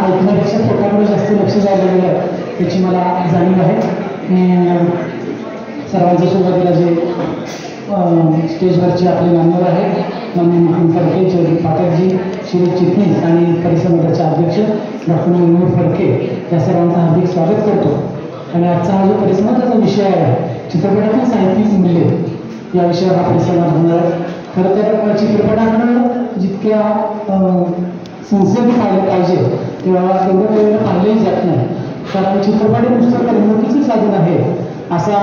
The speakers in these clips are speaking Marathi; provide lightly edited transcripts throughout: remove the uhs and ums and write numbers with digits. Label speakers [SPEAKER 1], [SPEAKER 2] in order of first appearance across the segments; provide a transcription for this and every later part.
[SPEAKER 1] ऐकण्यापेक्षा फोटाकडे जास्त लक्ष जायला गेलं याची मला जाणीव आहे. सर्वांच्या सुरुवातीला जे स्टेजवरचे आपले मान्यवर आहेत मोहन फडके, जयदीप पाठकजी, शिरीष चिटणीस आणि परिसंवादाचे अध्यक्ष डॉक्टर मनोहर फडके या सर्वांचं हार्दिक स्वागत करतो. आणि आजचा हा जो परिसंवादाचा विषय आहे चित्रपटातील साहित्यिक मूल्य या विषयावर हा परिसंवाद होणार आहे. खरं तर चित्रपटाकडं जितक्या सिन्सिअरली पाहिलं पाहिजे तेव्हा तेवढं वेळेला पाहिलंही जात नाही. कारण चित्रपट हे नुसतं करमणुकीचं साधन आहे असा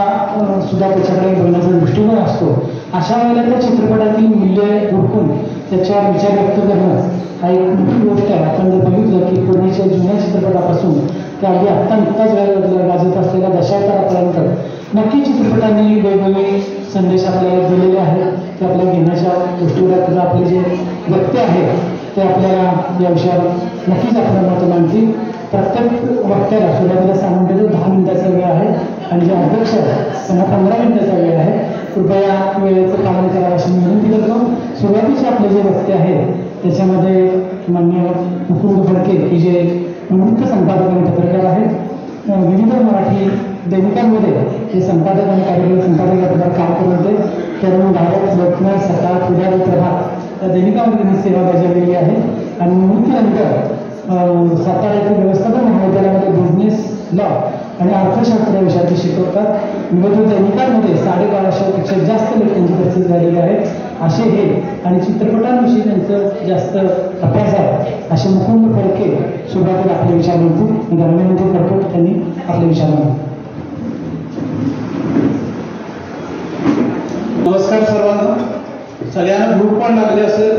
[SPEAKER 1] सुद्धा त्याच्याकडे बघण्याचा दृष्टिकोन असतो. अशा वेळेला त्या चित्रपटातील मूल्य ओळखून त्याच्यावर विचार व्यक्त करणं हा एक मोठी गोष्ट आहे. आपण जर बघितलं की पूर्वीच्या जुन्या चित्रपटापासून ते अगदी आत्ता नुकताच गाजत असलेल्या दशावतारापर्यंत नक्की चित्रपटांनी वेगवेगळे संदेश आपल्याला दिलेले आहेत. ते आपल्या घेण्याच्या गोष्टीवर आपले जे वक्ते आहेत ते आपल्याला या विषयावर नक्कीच आपलं मत मांडतील. प्रत्येक वक्त्याला सुरुवातीला सांगून देतो 10 मिनिटाचा वेळ आहे आणि जे अध्यक्ष आहेत त्यांना 15 मिनिटाचा वेळ आहे. कृपया वेळेचं पालन करावं अशी मी विनंती करतो. सुरुवातीचे आपले जे वक्ते आहेत त्याच्यामध्ये माननीय मुकुंद फडके की जे निवृत्त संपादक आणि पत्रकार आहेत. विविध मराठी दैनिकांमध्ये हे संपादक आणि कार्यकारी संपादक या पदावर काम करत होते. तरुण, भारत, लोकमत, सकाळ, पुढारी, प्रभात या दैनिकामध्ये त्यांनी सेवा बजावलेली आहे. आणि निवृत्तीनंतर सातारा येथील व्यवस्थापन महाविद्यालयामध्ये बिझनेस लॉ आणि अर्थशास्त्र या विषयात शिकवतात. विविध दैनिकांमध्ये 1250पेक्षा जास्त लेखांची प्रसिद्ध झालेली आहे. असे हे आणि चित्रपटांविषयी त्यांचं जास्त अभ्यास आहे असे मुकुंद फडके सुरुवातीला आपले विचार म्हणतील. मी विनंती करतो त्यांनी आपले विचार मांडले.
[SPEAKER 2] नमस्कार सर्वांना. सगळ्यांना भूक पण लागली असेल.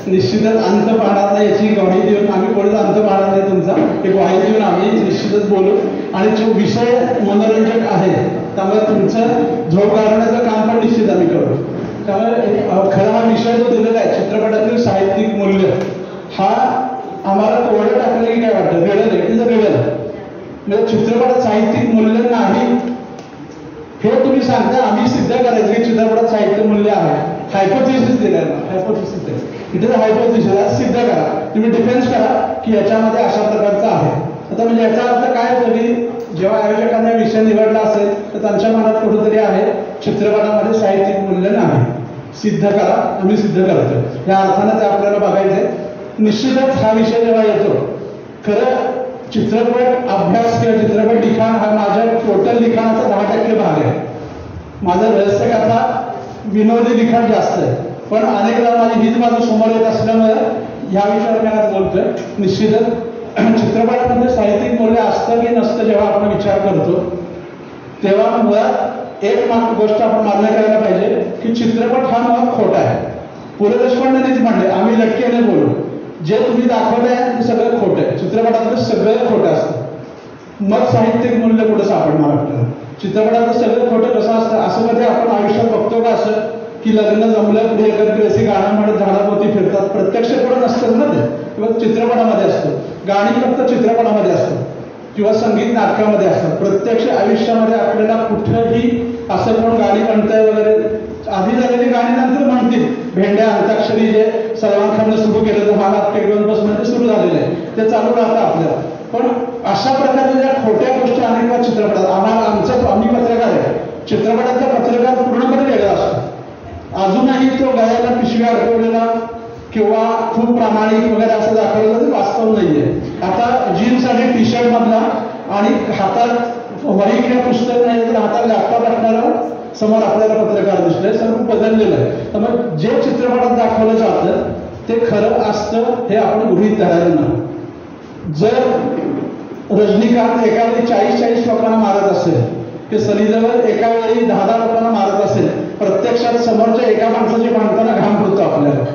[SPEAKER 2] निश्चितच अंत पाहणार नाही याची ग्वाही देऊन आम्ही पुढे अंत पाहणार नाही तुमचा हे ग्वाही देऊन आम्ही निश्चितच बोलू. आणि जो विषय मनोरंजक आहे त्यामुळे तुमचं झोप काढण्याचं काम पण निश्चित आम्ही करू. त्यामुळे खरा हा विषय जो दिलेला आहे चित्रपटातील साहित्यिक मूल्य हा आम्हाला कोरडं टाकलं की काय वाटतं रिडल आहे की रिडल म्हणजे चित्रपटात साहित्यिक मूल्य नाही हे तुम्ही सांगता आम्ही सिद्ध करायचं की चित्रपटात साहित्य मूल्य आहे. हायपोथेसिस दिलाय ना हायपोथेसिस आहे इथे हायपोथेसिस सिद्ध करा. तुम्ही डिफेन्स करा की याच्यामध्ये अशा प्रकारचा आहे. आता म्हणजे याचा अर्थ काय होतं की जेव्हा आयोजकांना विषय निवडला असेल तर त्यांच्या मनात कुठेतरी आहे चित्रपटामध्ये साहित्यिक मूल्य नाही. सिद्ध करा आम्ही सिद्ध करतो या अर्थानं ते आपल्याला बघायचंय. निश्चितच हा विषय जेव्हा येतो खरं चित्रपट अभ्यास किंवा चित्रपट लिखाण हा माझ्या टोटल लिखाणाचा 10% भाग आहे. माझं रहस्य कथा विनोदी लिखाण जास्त आहे. पण अनेकदा माझी हीच बाजू समोर येत असल्यामुळे ह्या विषयावर मी आज बोलतोय. निश्चितच चित्रपटामध्ये साहित्यिक मूल्य असतं की नसतं जेव्हा आपण विचार करतो तेव्हा मुळात एक गोष्ट आपण मान्य करायला पाहिजे की चित्रपट हा मुळात खोटा आहे. पु ल देशपांडेंनीच म्हणले आम्ही लटकेने बोलू जे तुम्ही दाखवलंय ते सगळं खोटं आहे. चित्रपटातलं सगळं खोटं असतं. मग साहित्यिक मूल्य कुठं सापडणार आपल्याला. चित्रपटातलं सगळं खोटं कसं असतं असं कधी आपण आयुष्यात बघतो का असं की लग्न जमलं पुढे एकत्र असे गाणं म्हणत झाडाभोवती फिरतात. प्रत्यक्ष कुठं नसतं ना ते किंवा चित्रपटामध्ये असतं. गाणी फक्त चित्रपटामध्ये असतात किंवा संगीत नाटकामध्ये असतात. प्रत्यक्ष आयुष्यामध्ये आपल्याला कुठंही असं कोण गाणी म्हणतंय वगैरे आधी झालेली गाणी नंतर म्हणतील. भेंड्या अंताक्षरी जे सलमान खाननं सुरू केलं तर हा नाटक 1-2 ते सुरू झालेलं आहे ते चालू राहतं आपल्याला. पण अशा प्रकारच्या ज्या खोट्या गोष्टी अनेक चित्रपटात आम्ही पत्रकार आहे. चित्रपटातला पत्रकार पूर्णपणे वेगळा असतो. अजूनही तो गळ्याला पिशव्या अडकवलेला किंवा खूप प्रामाणिक वगैरे असं दाखवलेलं ते वास्तव नाहीये. आता जीन्स आणि टी शर्ट मधला आणि हातात वही किंवा पुस्तक नाही तर हातात लॅपटॉप असणारा समोर आपल्याला पत्रकार दिसतोय. सर्व बदललेलं आहे. त्यामुळे जे चित्रपटात दाखवलं जातं ते खरं असतं हे आपण गृहीत धरायला नाही. जर रजनीकांत एका वेळी 40 लोकांना मारत असेल की सनीजवळ एका वेळी 10 लोकांना मारत असेल प्रत्यक्षात समोरच्या एका माणसाची भांडताना घाम फुटतो आपल्याला.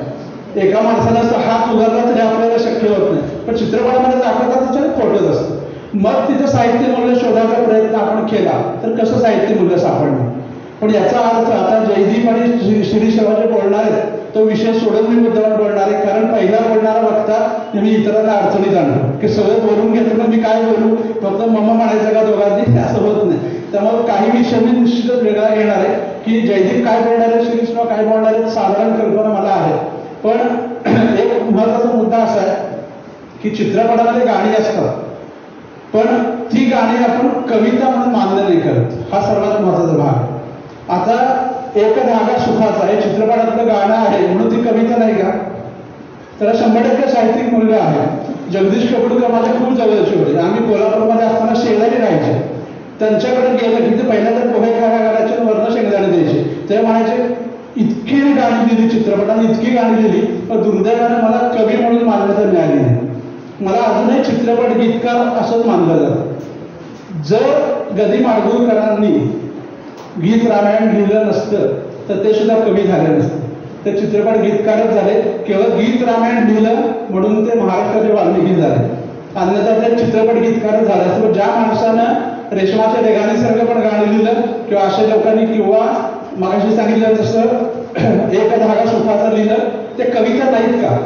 [SPEAKER 2] एका माणसाला हात उगारला तरी आपल्याला शक्य होत नाही. पण चित्रपटामध्ये दाखवतात त्याच्यात खोटच असतं. मग तिथं साहित्य मूल्य शोधायचा प्रयत्न आपण केला तर कसं साहित्य मूल्य सापडणार. पण याचा अर्थ आता जयदीप आणि शिरीष जे बोलणार आहेत तो विषय सोडून मी मुद्दाम बोलणार आहे. कारण पहिला बोलणारा वक्ता मी इतरांना अडचणीत आणलं की सगळं बोलून घेतो पण मी काय बोलू फक्त मम्मा म्हणायचं का दोघांनी असं होत नाही. त्यामुळे काही विषय मी निश्चितच वेगळा येणार आहे की जयदीप काय बोलणार आहे शिरीषराव काय बोलणार आहे साधारण कल्पना मला आहे. पण एक महत्वाचा मुद्दा असा आहे की चित्रपटामध्ये गाणी असतात, पण ती गाणी आपण कविता म्हणून मान्य नाही करत. हा सर्वात महत्त्वाचा भाग आहे. आता एक धागा सुखाचा हे चित्रपटातलं गाणं आहे म्हणून ती कविता नाही का? त्याला 100% साहित्यिक मूल्य आहे. जगदीश कपडूकर माझ्या खूप जवळचे होते. आम्ही कोल्हापूरमध्ये असताना शेजारी राहायचे. त्यांच्याकडे गेलं की ते पहिल्यांदा पोहे खायला घालायचे आणि वर्ण शेंगदाणे द्यायचे. ते म्हणायचे इतकी गाणी दिली चित्रपटाने, इतकी गाणी दिली, पण दुर्दैवाने मला कवी म्हणून मान्यता मिळाली नाही. मला अजूनही चित्रपट गीतकार असंच मानलं जातं. जर गदी माडगूळकरांनी गीत रामायण लिहिलं नसतं तर ते सुद्धा कवी झाले नसते. ते चित्रपट गीतकारच झाले. केवळ गीत रामायण लिहिलं म्हणून ते महाराष्ट्राचे वाल्मिकी झाले. अन्यथा ते चित्रपट गीतकारच झाले असते. ज्या माणसानं रेशमाच्या रेगानेसारखं पण गाणं लिहिलं किंवा अशा लोकांनी किंवा मगाशी सांगितलं तसं एक धागा सुखाचा लिहिलं, ते कविता नाहीत का?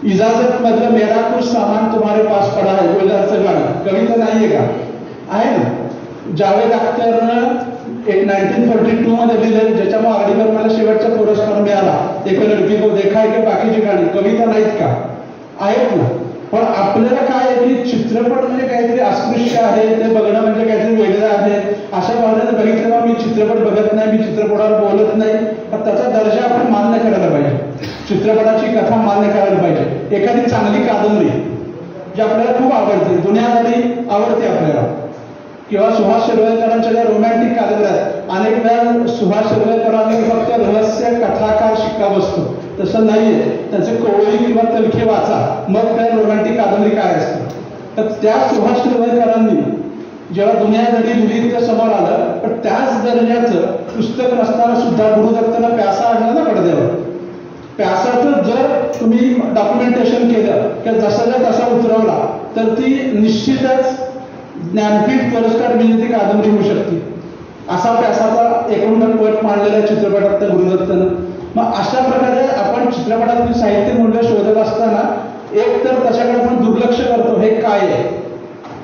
[SPEAKER 2] इजाजत मधलं मेरा कुछ सामान तुम्हारे पास पडा है गुलजारचं गाणं कविता नाहीये का? आहे ना. जावेद अख्तरनं एक 1942 मध्ये लिहिलं, ज्याच्यामुळे आगडीकर मला शेवटचा पुरस्कार मिळाला. एक लडकी को देखा है की बाकीची गाणी कविता नाहीत का? आहेत ना. पण आपल्याला काय आहे की चित्रपट म्हणजे काहीतरी अस्पृश्य आहे, ते बघणं म्हणजे काहीतरी वेगळं आहे. अशा भावनेनं बघितलं मी चित्रपट बघत नाही, मी चित्रपटावर बोलत नाही. पण त्याचा दर्जा आपण मान्य करायला पाहिजे. चित्रपटाची कथा मान्य करायला पाहिजे. एखादी चांगली कादंबरी जी आपल्याला खूप आवडते, दुनियादारी आवडते आपल्याला, किंवा सुभाष शिरवाडकरांच्या ज्या रोमॅन्टिक कादंबऱ्या आहेत, अनेक वेळा सुभाष शिरवाडकरांनी फक्त रहस्य कथाकार शिक्का बसतो. तसं नाहीये. त्यांचे कोवळी किंवा तलखे वाचा, मग त्या रोमॅन्टिक कादंबरी काय असतं. तर त्या सुभाष शिरवाडकरांनी जेव्हा दुनियादारी लिहिली ते समोर आलं, पण त्याच दर्जाचं पुस्तक नसताना सुद्धा गुरुदत्तनं प्यासा आणलं ना पडद्यावर. प्यासाचं जर तुम्ही डॉक्युमेंटेशन केलं किंवा जसाच्या तसा उतरवला तर ती निश्चितच ज्ञानपीठ पुरस्कार विजेती कादंबरी होऊ शकते. असा प्यासाचा एकूण पट मांडलेला चित्रपटात त्या गुरुदत्तनं. मग अशा प्रकारे आपण चित्रपटातील साहित्य मूल्य शोधत असताना एक तर त्याच्याकडे आपण दुर्लक्ष करतो. हे काय आहे?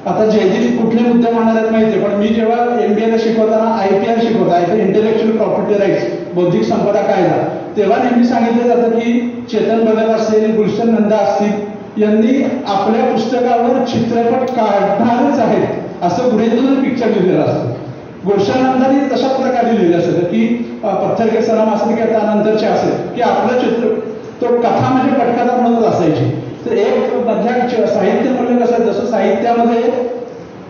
[SPEAKER 2] आता जयदीप कुठले मुद्दे मांडणार आहेत माहिती आहे, पण मी जेव्हा MBA ला शिकवताना IPR शिकवतो, इंटेलेक्च्युअल प्रॉपर्टी राईट्स, बौद्धिक संपदा कायदा, तेव्हा नेहमी सांगितलं जातं की चेतन भगत असतील, गुलशन नंदा असतील यांनी आपल्या पुस्तकावर चित्रपट काढणारच आहेत असं गुढेजून पिक्चर लिहिलेलं असतं. गुलशनंदांनी तशा प्रकारे लिहिलं असतं की पत्थर के सलाम असेल किंवा त्यानंतरचे असेल की आपलं चित्र तो कथा म्हणजे पटकथा म्हणूनच असायची. तर एक मधल्या साहित्य म्हणजे कसं, जसं साहित्यामध्ये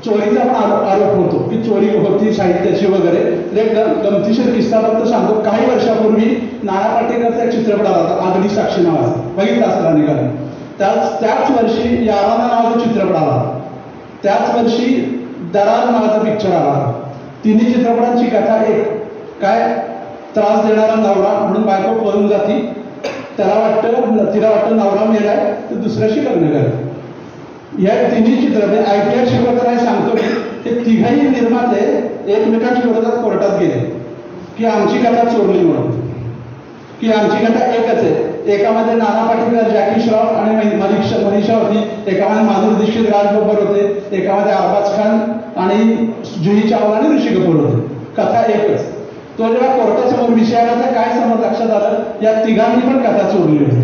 [SPEAKER 2] चोरीचा पण आरोप होतो की चोरी होती साहित्याची वगैरे. एक गमतीशीर किस्सा फक्त सांगतो. काही वर्षापूर्वी नाना पाटेकरचा एक चित्रपट आला होता, आगडी साक्षी नावाचा, बघितला असला निघाला. त्याच वर्षी याराना नावाचा चित्रपट आला. त्याच वर्षी दरार नावाचा पिक्चर आला. तिन्ही चित्रपटांची कथा एक. काय त्रास देणारा नवरा म्हणून बायको पळून जाती, तिला वाटतं नवरा मेलाय तर दुसऱ्याशी लग्न करेल. या तिन्ही चित्रपट IPR शिकवताना सांगतो की ते तिघही निर्माते एकमेकांच्या विरोधात कोर्टात गेले की आमची कथा चोरली म्हणून, की आमची कथा एकच आहे. एकामध्ये नाना पाटेकर, जॅकी श्रॉफ आणि मनीषा होती, एकामध्ये माधुरी दीक्षित, राज बब्बर होते, एकामध्ये अरबाज खान आणि जुही चावला आणि ऋषी कपूर होते. कथा एकच. तो जेव्हा कोर्टासमोर विषय आला तर काय समोर लक्षात आलं, या तिघांनी पण कथा चोरली होती.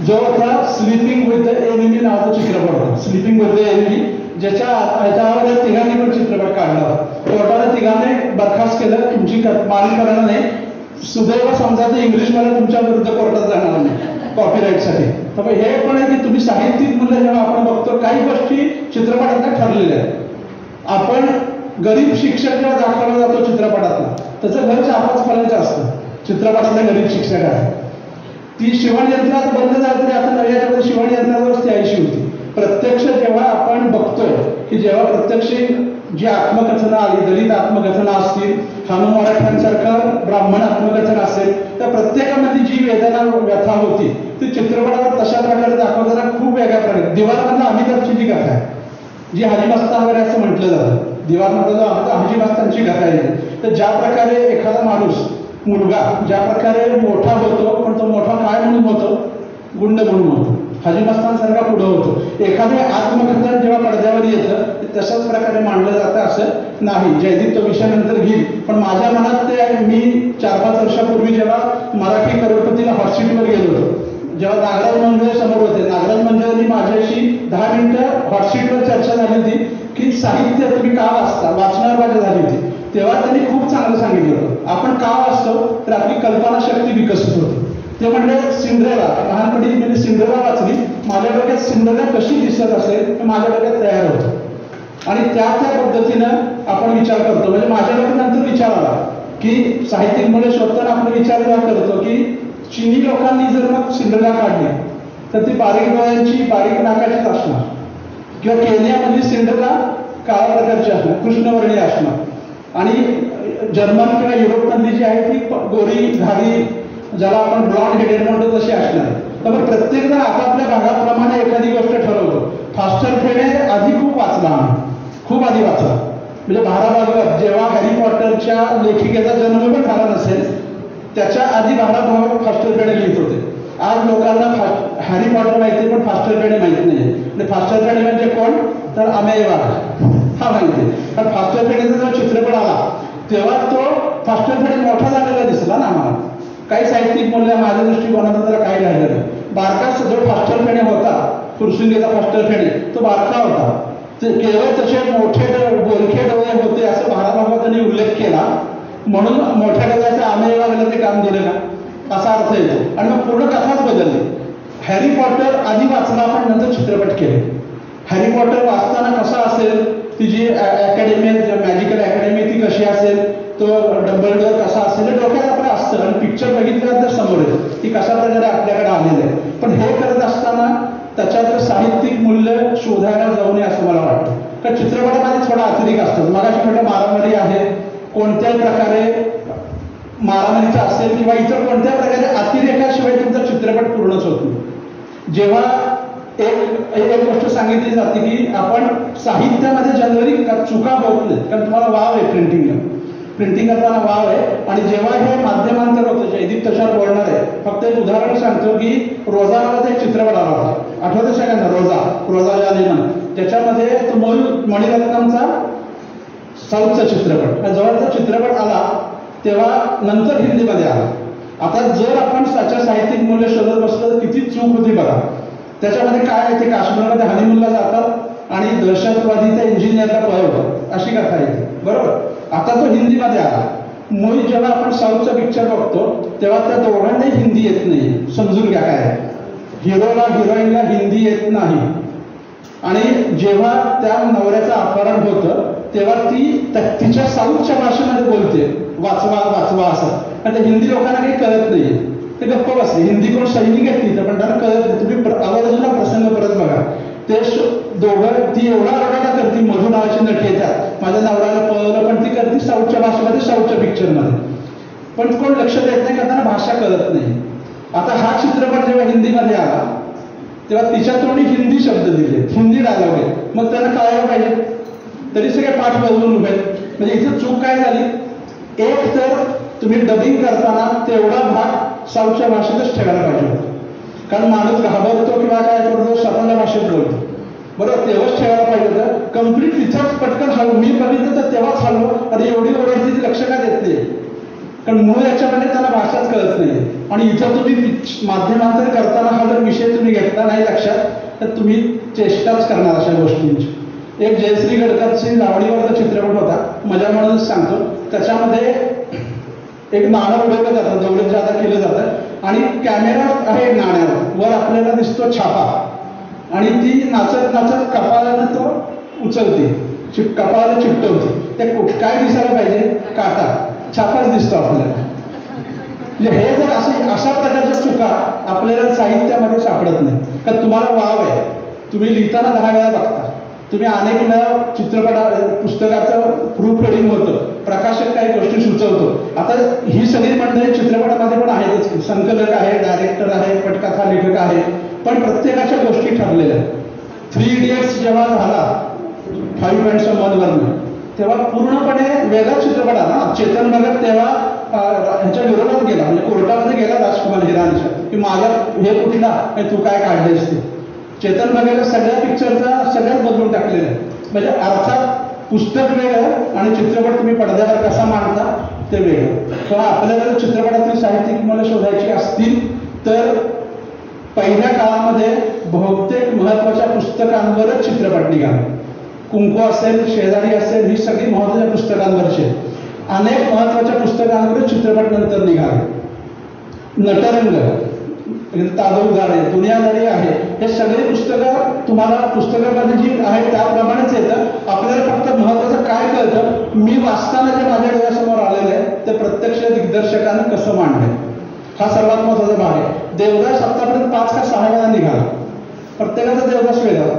[SPEAKER 2] जो होता स्लीपिंग विथ द एनिमी नावाचा चित्रपट होता, स्लीपिंग विथ द एनिमी, ज्याच्यावर या तिघांनी पण चित्रपट काढला होता. कोर्टाने तिघांनी बरखास्त केलं, तुमची मागणी करणार नाही. सुदैव समजा ते इंग्लिशमध्ये तुमच्या विरुद्ध कोर्टात जाणार नाही कॉपीराईटसाठी. तर हे पण आहे की तुम्ही साहित्यिक मूल्य जेव्हा आपण बघतो, काही गोष्टी चित्रपटातल्या ठरलेल्या आहेत. आपण गरीब शिक्षक जेव्हा दाखवला जातो चित्रपटातला, त्याचं घर 4-5 फळांचं असतं. चित्रपटातल्या गरीब शिक्षक आहे ती शिवण यंत्र आता बंद झालं तरी आता नव्या शिवण यंत्रावरच ती आयुष्य होती. प्रत्यक्ष जेव्हा आपण बघतोय की जेव्हा प्रत्यक्ष जी आत्मकथनं आली, दलित आत्मकथनं असतील, हानू मराठ्यांसारखं ब्राह्मण आत्मकथन असेल, त्या प्रत्येकामध्ये जी वेदना व्यथा होती ती चित्रपटावर तशा प्रकारे दाखवताना खूप वेगळ्या प्रकारे. दिवारमधला अमिताभची जी कथा आहे, जी हाजी मस्तान वगैरे असं म्हटलं जातं, दिवारमधला जो हाजी मस्तानची कथा आहे, तर ज्या प्रकारे एखादा माणूस मुलगा ज्या प्रकारे मोठा होतो, पण तो मोठा काय म्हणून होतो, गुंड म्हणून होतो, हाजी मस्तान सारखा पुढे होतो. एखादे आत्मकथन जेव्हा पडद्यावर येतं ते तशाच प्रकारे मांडलं जातं असं नाही. जयदीप तो विषय नंतर घेईल, पण माझ्या मनात ते मी 4-5 वर्षापूर्वी जेव्हा मराठी करोडपतीला हॉट सीटवर गेलो होतो, जेव्हा नागराज मंडळ समोर होते, नागराज मंडळांनी माझ्याशी 10 मिनिटं हॉटसीटवर चर्चा झाली होती की साहित्य तुम्ही का वाचता, वाचनावर माझ्या झाली होती. तेव्हा त्यांनी खूप चांगलं सांगितलं होतं, आपण का वाचतो तर आपली कल्पनाशक्ती विकसित होते. ते म्हणजे सिंड्रेला, लहानपणी मी सिंड्रेला वाचली, माझ्या डोक्यात सिंड्रेला कशी दिसत असेल हे माझ्या डोक्यात तयार होतं आणि त्या पद्धतीनं आपण विचार करतो. म्हणजे माझ्या डोक्यात नंतर विचार आला की साहित्यिक मुळे शोधताना आपण विचार करतो की चिनी लोकांनी जर मग सिंड्रेला काढली तर ती बारीक डोळ्यांची बारीक नाकाचीच असणार, किंवा केनियामधली सिंड्रेला काळ्या प्रकारची असणार, कृष्णवर्णीय असणार, आणि जर्मन किंवा युरोपमधली जी आहे ती गोरी घारी, ज्याला आपण ब्लॉन्ड हेडेड म्हणतो तशी असणार. तर मग प्रत्येक जण आपापल्या भागाप्रमाणे एखादी गोष्ट ठरवतो. फास्टर फेणे आधी खूप वाचला, खूप आधी वाचला. म्हणजे भारा भागवत जेव्हा हॅरी पॉटरच्या लेखिकेचा जन्म पण झाला नसेल त्याच्या आधी भारा भागवत फास्टर फेणे लिहित होते. आज लोकांना हॅरी पॉटर माहिती पण फास्टर फेणे माहित नाही. म्हणजे फास्टर फेणे म्हणजे कोण तर अमेय वाघ हा माहिती. पण फास्टर फेणेचा जेव्हा चित्रपट आला तेव्हा तो फास्टर फेणे मोठा झालेला दिसला ना आम्हाला. काही साहित्यिक मूल्य माझ्या दृष्टिकोनातून त्याला काही राहिलं नाही. बारका जो फास्टर फेणे होता, फुरसुंगीचा फास्टर फेणे, तो बारका होता. ते केवळ तसे मोठे बोलके डोळे होते असं भाराभागवतांनी उल्लेख केला म्हणून मोठ्या डोळ्याचं आमेय वाघाला ते काम दिलं ना असा अर्थ येतो. आणि मग पूर्ण कथाच बदलली. हॅरी पॉटर आधी वाचला पण नंतर चित्रपट केले. हॅरी पॉटर वाचताना कसा असेल, ती जी अकॅडमी मॅजिकल अकॅडमी ती कशी असेल, तो डंबलडोर कसा असेल हे डोक्यात आपलं असतं आणि पिक्चर बघितल्यानंतर समोर येतं की कशा प्रकारे आपल्याकडे आलेलं आहे. पण हे करत असताना त्याच्यात साहित्यिक मूल्य शोधायला जाऊ नये असं मला वाटतं. कारण चित्रपटामध्ये थोडा अतिरेक असतो. मगाशी म्हटलं मारामारी आहे, कोणत्याही प्रकारे मारामारीचा असेल किंवा इतर कोणत्या प्रकारे अतिरेकाशिवाय तुमचा चित्रपट पूर्णच होत नाही. जेव्हा एक गोष्ट सांगितली जाते की आपण साहित्यामध्ये जनरली चुका होत नाही, कारण तुम्हाला वाव आहे प्रिंटिंग करताना वाव आहे. आणि जेव्हा हे माध्यमांतर होतं, जयदीप तशावर बोलणार आहे, फक्त एक उदाहरण सांगतो की रोजा नावाचा एक चित्रपट आला होता, आठवतं सगळ्यांना, रोजा जालिमन. त्याच्यामध्ये तो मणिरत्नमचा साऊथचा चित्रपट, जेव्हा तो चित्रपट आला तेव्हा नंतर हिंदीमध्ये आला. आता जर आपण त्याच्या साहित्यिक मूल्य शोधत बसलो तर किती चूक होती बघा. त्याच्यामध्ये काय आहे, ते काश्मीरमध्ये हनीमूनला जातात आणि दहशतवादी त्या इंजिनियरला पळवतात अशी कथा आहे बरोबर. आता तो हिंदीमध्ये आला. मुळी जेव्हा आपण साऊथचा पिक्चर बघतो तेव्हा त्या दोघांनाही हिंदी येत नाही. समजून घ्या काय आहे, हिरोला हिरोईनला हिंदी येत नाही आणि जेव्हा त्या नवऱ्याचं अपहरण होतं तेव्हा ती तिच्या साऊथच्या भाषेमध्ये बोलते वाचवा वाचवा असं. आणि हिंदी लोकांना काही कळत नाही, ते गप्प बसले. हिंदी कोण सैनिक आहेत तिथं पण त्यांना कळत नाही. तुम्ही आवर्जून प्रसंग परत बघा. ते दोघं, ती एवढा रडायला करते, मधू नावाची नटी येतात, माझ्या नवऱ्याला पळवलं, पण ती करते साऊथच्या भाषेमध्ये, साऊथच्या पिक्चरमध्ये. पण कोण लक्ष देत नाही का त्यांना भाषा कळत नाही. आता हा चित्रपट जेव्हा हिंदीमध्ये आला तेव्हा तिच्या तोंडी हिंदी शब्द दिले, हिंदी डायलॉग आहे, मग त्यांना कळायला पाहिजे. तरी सगळे पाठ बदलून उभे. म्हणजे इथे चूक काय झाली, एक तर तुम्ही डबिंग करताना तेवढा भाग साऊथच्या भाषेतच ठेवायला पाहिजे होता. कारण माणूस घाबरतो किंवा काय करतो स्वतःच्या भाषेत बोलतो बरोबर, तेव्हाच ठेवायला पाहिजे होतं. कम्प्लीट तिथंच पटकन हलवू, मी बघितलं तर तेव्हाच हलवू. आणि एवढी ओरडती ती लक्ष का देत नाही, कारण मूळ याच्यामध्ये त्याला भाषाच कळत नाही. आणि इथं तुम्ही माध्यमांतर करताना हा जर विषय तुम्ही घेतला नाही लक्षात तर तुम्ही चेष्टाच करणार अशा गोष्टींची. एक जयश्री गडकरची लावणीवरचा चित्रपट होता, मजा म्हणूनच सांगतो. त्याच्यामध्ये एक नाणं उडवलं जातं, जेवढं जादा केलं जातं आणि कॅमेरा आहे नाण्यावर, वर आपल्याला दिसतो छापा आणि ती नाचत नाचत कपाळानं तो उचलते, कपाळाला चिकटवते. ते काय दिसायला पाहिजे, काटा, छापाच दिसतो आपल्याला. म्हणजे हे जर अशा प्रकारच्या चुका आपल्याला साहित्यामध्ये सापडत नाही. कारण तुम्हाला वाव आहे, तुम्ही लिहिताना 10 वेळा बघता, तुम्ही अनेक वेळा पुस्तकाचं प्रूफ रिडिंग होतं, प्रकाशक काही गोष्टी सुचवतो. आता ही सगळी मंडळी चित्रपटामध्ये पण आहेतच, संकलक आहे, डायरेक्टर आहे, पटकथा लेखक आहे, पण प्रत्येकाच्या गोष्टी ठरलेल्या आहेत. 3 इडियट्स जेव्हा झाला 5 पॉईंट्स वरनं तेव्हा पूर्णपणे वेगळा चित्रपट आला. चेतन भगत तेव्हा ह्याच्या विरोधात गेला, म्हणजे कोर्टामध्ये गेला राजकुमार हिरानीच्या की माझा हे कुठला तू काय काढलेस ते. चेतन भगतच्या सगळ्या पिक्चरचा सगळ्यात बदलून टाकलेलं आहे. म्हणजे अर्थात पुस्तक वेगळं आणि चित्रपट तुम्ही पडद्यावर कसा मांडता ते वेगळं. किंवा आपल्याला जर चित्रपटातील साहित्यिक मूल्य शोधायची असतील तर पहिल्या काळामध्ये बहुतेक महत्वाच्या पुस्तकांवरच चित्रपट निघाले. कुंकू असेल, शेजारी असेल, ही सगळी महत्वाच्या पुस्तकांवरची. अनेक महत्वाच्या पुस्तकांवरच चित्रपट नंतर निघाले. नटरंग, ताडोगारे, दुनियादारी आहे, हे सगळी पुस्तकं तुम्हाला पुस्तकामध्ये जी आहे त्याप्रमाणेच येतं. आपल्याला फक्त महत्वाचं काय कळतं, मी वाचताना जे माझ्या डोळ्यासमोर आलेलं आहे ते प्रत्यक्ष दिग्दर्शकानं कसं मांडलंय, हा सर्वात महत्वाचा भाग आहे. देवदास आतापर्यंत 5 का 6 वेळा निघाला. प्रत्येकाचा देवदास वेगळा.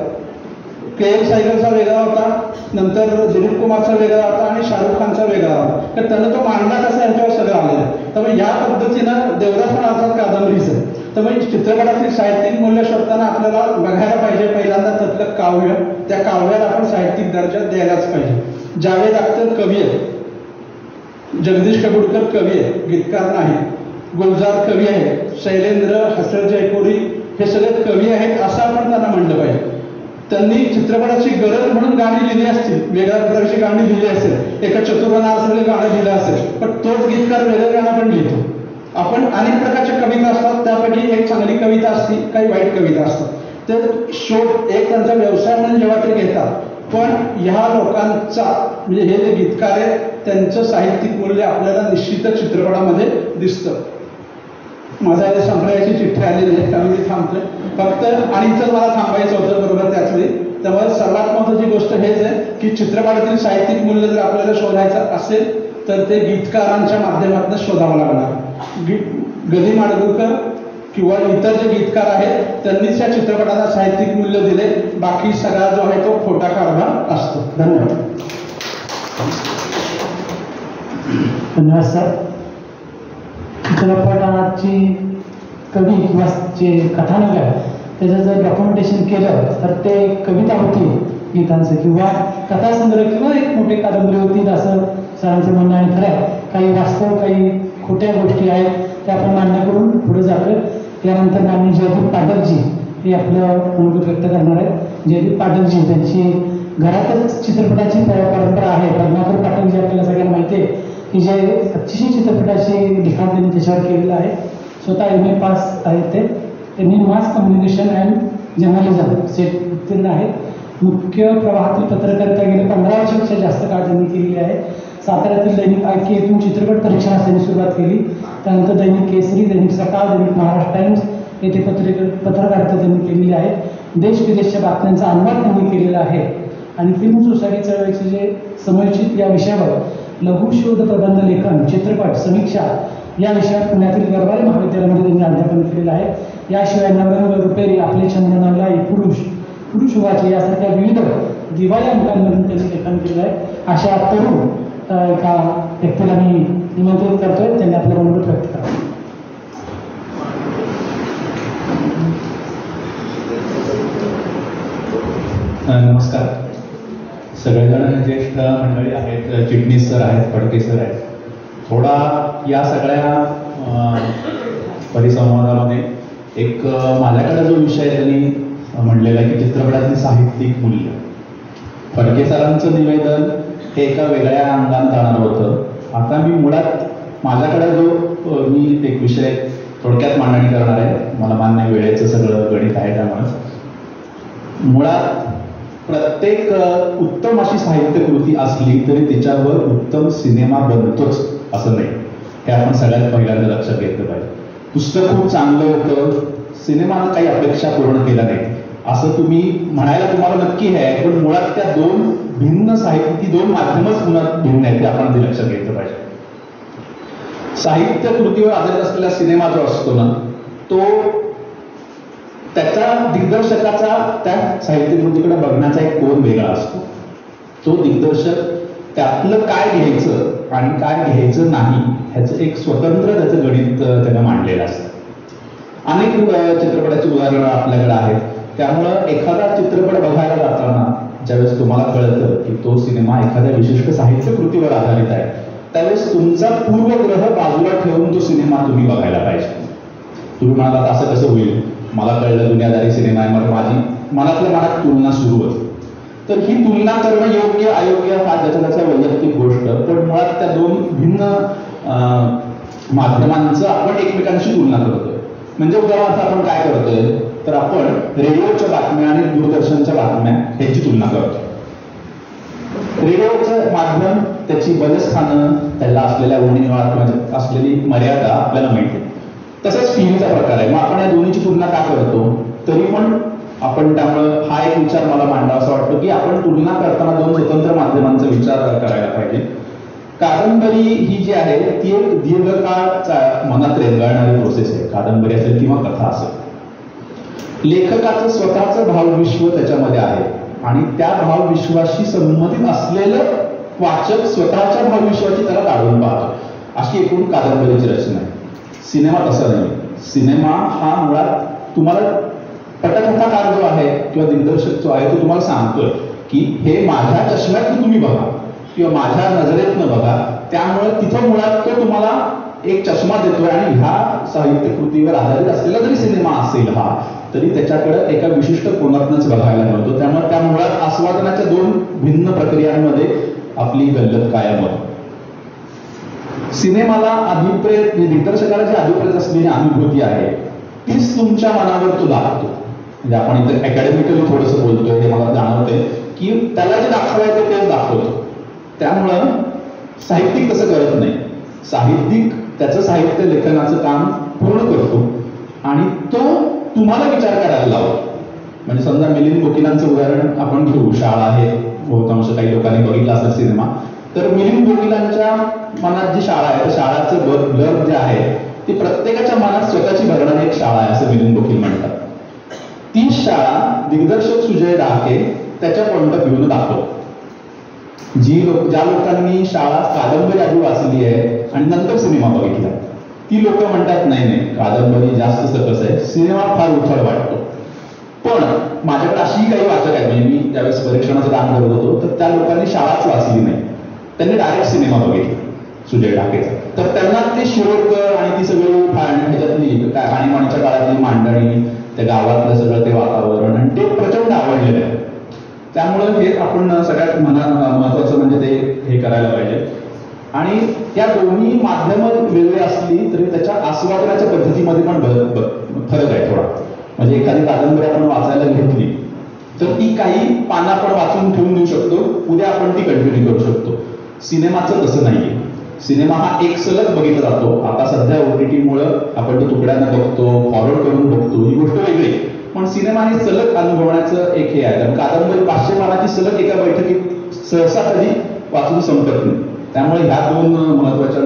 [SPEAKER 2] KL सायगलचा वेगळा होता, नंतर दिलीप कुमारचा वेगळा होता आणि शाहरुख खानचा वेगळा होता. तर त्यानं तो मांडला कसा याच्यावर सगळं आलेलं आहे. त्यामुळे या पद्धतीनं देवदास पण अर्थात कादंबरीच आहे. त्यामुळे चित्रपटातील साहित्यिक मूल्य शोधताना आपल्याला बघायला पाहिजे पहिल्यांदा त्यातलं काव्य, त्या काव्याला आपण साहित्यिक दर्जा द्यायलाच पाहिजे. जावेद अख्तर कवी आहे, जगदीश कपूरकर कवी आहे, गीतकार नाही. गुलजार कवी आहे, शैलेंद्र, हसन जयपुरी हे सगळे कवी आहेत असं आपण त्यांना म्हणलं पाहिजे. त्यांनी चित्रपटाची गरज म्हणून गाणी लिहिली असतील, वेगळ्या प्रकारची गाणी लिहिली असेल, एका चतुर्नासारखं गाणं लिहिलं असेल, पण तोच गीतकार वेगळं गाणं पण लिहितो. आपण अनेक प्रकारच्या कविता असतात, त्यापैकी एक चांगली कविता असते, काही वाईट कविता असतात. तर शोध एक त्यांचा व्यवसाय म्हणून जेव्हा ते घेतात, पण ह्या लोकांचा म्हणजे हे जे गीतकार आहे त्यांचं साहित्यिक मूल्य आपल्याला निश्चितच चित्रपटामध्ये दिसतं. माझा इथे संपण्याची चिठ्ठी आलेली आहे, त्यामुळे मी थांबतोय फक्त. आणि इथं मला थांबायचं होतं बरोबर त्याच वेळी. त्यामुळे सर्वात महत्त्वाची गोष्ट हेच आहे की चित्रपटातील साहित्यिक मूल्य जर आपल्याला शोधायचं असेल तर ते गीतकारांच्या माध्यमातून शोधावं लागणार. गदी माडगुळकर किंवा इतर जे गीतकार आहेत त्यांनीच या चित्रपटाला साहित्यिक मूल्य दिले. बाकी सगळा जो आहे तो खोटा कारभार असतो. धन्यवाद.
[SPEAKER 1] धन्यवाद सर. चित्रपटाची कवी किंवा जे कथानक आहे त्याचं जर डॉक्युमेंटेशन केलं तर ते कविता होती गीतांचं किंवा कथासंग्रह किंवा एक मोठी कादंबरी होती असं सरांचं म्हणणं आहे. खरं आहे, काही वास्तव काही खोट्या गोष्टी आहेत त्या आपण मान्य करून पुढे जातो. त्यानंतर माननीय जयदीप पाठकजी हे आपलं मनोगत व्यक्त करणार आहेत. जयदीप पाठकजी त्यांची घरातच चित्रपटाची परंपरा आहे. पद्माकर पाठकजी आपल्याला सगळ्यांना माहिती आहे की जे अतिशय चित्रपटाचे लिखाण त्यांनी त्याच्यावर केलेलं आहे. स्वतः MA पास आहेत. त्यांनी mass communication and journalism set उत्तीर्ण आहेत. मुख्य प्रवाहातील पत्रकारिता गेले 15 वर्षापेक्षा जास्त काळ त्यांनी केलेली आहे. साताऱ्यातील दैनिक IK येथून चित्रपट परीक्षणास त्यांनी सुरुवात केली. त्यानंतर दैनिक केसरी, दैनिक सकाळ, दैनिक महाराष्ट्र टाइम्स येथे पत्रकारिता त्यांनी केलेली आहे. देश विदेशच्या बातम्यांचा अनुवाद त्यांनी केलेला आहे. आणि फिल्म सोसायटी चळवळीचे जे समर्चित या विषयावर लघुशोध प्रबंध लेखन, चित्रपट समीक्षा या विषयावर पुण्यातील गरवारे महाविद्यालयामध्ये त्यांनी अध्यापन केलेलं आहे. याशिवाय नवरंग, रुपेरी, आपले छंद, नवलाई, पुरुष वाचे यासारख्या विविध दिवाळी अंकांमधून त्यांनी लेखन केलं आहे. अशा तरुण एका व्यक्तीला मी निमंत्रित करतोय, त्यांनी आपलं मनोगत व्यक्त करावं.
[SPEAKER 3] नमस्कार. सगळेजण ज्येष्ठ मंडळी आहेत, चिटणीस सर आहेत, फडके सर आहेत. थोडा या सगळ्या परिसंवादामध्ये एक माझ्याकडे जो विषय त्यांनी म्हणलेला आहे की चित्रपटातील साहित्यिक मूल्य, फडके सरांचं निवेदन हे एका वेगळ्या अंगाने जाणार होतं. आता मी मुळात माझ्याकडे जो मी एक विषय थोडक्यात मांडणी करणार आहे. मला मान्य वेळेचं सगळं गणित आहे. त्यामुळे मुळात प्रत्येक उत्तम अशी साहित्यकृती असली तरी तिच्यावर उत्तम सिनेमा बनतोच असं नाही, हे आपण सगळ्यात पहिल्यांदा लक्षात घेतलं पाहिजे. पुस्तक खूप चांगलं होतं, सिनेमानं काही अपेक्षा पूर्ण केल्या नाही असं तुम्ही म्हणायला तुम्हाला नक्की आहे, पण मुळात त्या दोन भिन्न साहित्य, ती दोन माध्यमच मुळात भिन्न आहेत, ते आपण ते लक्षात घेतलं पाहिजे. साहित्य कृतीवर आधारित असलेला सिनेमा जो असतो ना, तो त्याच्या दिग्दर्शकाचा त्या साहित्य कृतीकडे बघण्याचा एक कोन वेगळा असतो. तो दिग्दर्शक त्यातलं काय घ्यायचं आणि काय घ्यायचं नाही ह्याचं एक स्वतंत्र त्याचं गणित त्यानं मांडलेलं असतं. अनेक चित्रपटाची उदाहरणं आपल्याकडे आहेत. त्यामुळं एखादा चित्रपट बघायला जाताना ज्यावेळेस तुम्हाला कळतं की तो सिनेमा एखाद्या विशिष्ट साहित्य कृतीवर आधारित आहे, त्यावेळेस तुमचा पूर्वग्रह बाजूला ठेवून तो सिनेमा तुम्ही बघायला पाहिजे. तुम्ही म्हणालात असं कसं होईल, मला कळलं दुनियादारी सिनेमा आहे, मग माझी मनात तुलना सुरू होती. तर ही तुलना करणं योग्य अयोग्य हा त्याच्या वैयक्तिक गोष्ट, पण मुळात त्या दोन भिन्न माध्यमांचं आपण एकमेकांशी तुलना करतोय. म्हणजे उदाहरणार्थ आपण काय करतोय तर आपण रेडिओच्या बातम्या आणि दूरदर्शनच्या बातम्या ह्याची तुलना करतो. रेडिओचं माध्यम, त्याची बलस्थानं, त्याला असलेल्या उणीवा किंवा असलेली मर्यादा आपल्याला माहिती आहे. तसंच टीव्हीचा प्रकार आहे. मग आपण या दोन्हीची तुलना का करतो? तरी पण आपण त्यामुळं हा एक विचार मला मांडा असं वाटतं की आपण तुलना करताना दोन स्वतंत्र माध्यमांचा विचार करायला पाहिजे. कादंबरी ही जी आहे ती एक दीर्घकाळ मनात रेंगाळणारी प्रोसेस आहे. कादंबरी असेल किंवा कथा असेल, लेखकाचं स्वतःचं भावविश्व त्याच्यामध्ये आहे आणि त्या भावविश्वाशी संबंधित असलेलं वाचक स्वतःच्या भावविश्वाची त्याला काढून पाहतो. अशी एकूण कादंबरीची रचना आहे. सिनेमा तसा नाही. सिनेमा हा मुळात तुम्हाला पटकथाकार जो आहे किंवा दिग्दर्शक जो आहे तो तुम्हाला सांगतोय की हे माझ्या चष्म्यातून तुम्ही बघा किंवा माझ्या नजरेतनं बघा. त्यामुळे तिथं मुळात तो तुम्हाला एक चष्मा देतोय आणि ह्या साहित्य कृतीवर आधारित असलेला जरी सिनेमा असेल हा, तरी त्याच्याकडे एका विशिष्ट कोनातनंच बघायला मिळतो. त्यामुळे त्या मुळात आस्वादनाच्या दोन भिन्न प्रक्रियांमध्ये आपली गल्लत कायम होते. सिनेमाला अभिप्रेत, दिग्दर्शकाला जी अभिप्रेत असलेली अनुभूती आहे तीच तुमच्या मनावर तो लागतो. म्हणजे आपण इथे अकॅडमिकली थोडंसं बोलतोय, हे मला जाणवतंय की त्याला जे दाखवायचं तेच दाखवतो. त्यामुळं साहित्यिक तसं करत नाही. साहित्यिक त्याचं साहित्य लेखनाचं काम पूर्ण करतो आणि तो तुम्हाला विचार करायला लावतो. म्हणजे समजा मिलिंद गोकिलांचं उदाहरण आपण घेऊ. शाळा हे बहुतांश काही लोकांनी बघितला असेल सिनेमा. तर मिलिंद गोकिलांच्या मनात जी शाळा आहे, त्या शाळाचं ब्लर जे आहे ती प्रत्येकाच्या मनात स्वतःची भरणारी एक शाळा आहे असं मिलिंद गोकिल म्हणतात. ती शाळा दिग्दर्शक सुजय डाके त्याच्या पॉइंट ऑफ व्ह्यूनं दाखवतो. ज्या लोकांनी शाळा कादंबरी आधी वाचली आहे आणि नंतर सिनेमा बघितला, ती लोक म्हणतात नाही कादंबरी जास्त सकस आहे, सिनेमा फार उथळ वाटतो. पण माझ्याकडे अशी काही वाचक आहेत, म्हणजे मी त्यावेळेस परीक्षणाचं काम करत होतो, तर त्या लोकांनी शाळाच वाचली नाही, त्यांनी डायरेक्ट सिनेमा बघितला सुजय डाकेचा. तर त्यांना ते शिरोडकर आणि ती सगळी ह्याच्यातली काय आणीबाणीच्या काळातली मांडणी, त्या गावातलं सगळं ते वातावरण आणि ते प्रचंड आवडलेलं आहे. त्यामुळे हे आपण सगळ्यात महत्वाचं म्हणजे ते हे करायला पाहिजे. आणि या दोन्ही माध्यमं वेगळी असली तरी त्याच्या आस्वादनाच्या पद्धतीमध्ये पण फरक आहे थोडा. म्हणजे एखादी कादंबरी आपण वाचायला घेतली तर ती काही पानं आपण वाचून ठेवून देऊ शकतो, उद्या आपण ती कंटिन्यू करू शकतो. सिनेमाचं तसं नाहीये. सिनेमा हा एक सलग बघितला जातो. आता सध्या OTT-मुळं आपण तो तुकड्यानं बघतो, फॉरवर्ड करून बघतो, ही गोष्ट वेगळी. पण सिनेमा हे सलग अनुभवण्याचं एक हे आहे. कादंबरी 500 पानाची सलग एका बैठकीत सहसा कधी वाचून संपत नाही. त्यामुळे ह्या दोन महत्वाच्या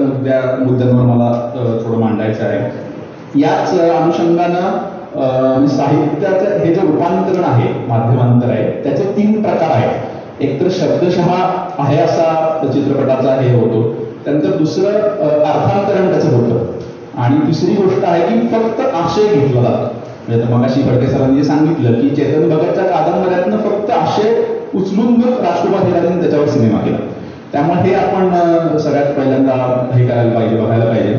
[SPEAKER 3] मुद्द्यांवर मला थोडं मांडायचं आहे. याच अनुषंगानं साहित्याचं हे जे रूपांतरण आहे, माध्यमांतर आहे, त्याचे 3 प्रकार आहेत. एक तर शब्दशः आहे असा चित्रपटाचा हे होतो, त्यानंतर दुसरं अर्थांतरण त्याचं होतं आणि तिसरी गोष्ट आहे की फक्त आशय घेतला जातो. म्हणजे मगाशी फडके सरांनी जे सांगितलं की चेतन भगतच्या कादंबऱ्यातनं फक्त आशय उचलून राजकुमार हिरानीने त्याच्यावर सिनेमा केला. त्यामुळे हे आपण सगळ्यात पहिल्यांदा हे करायला पाहिजे, बघायला पाहिजे.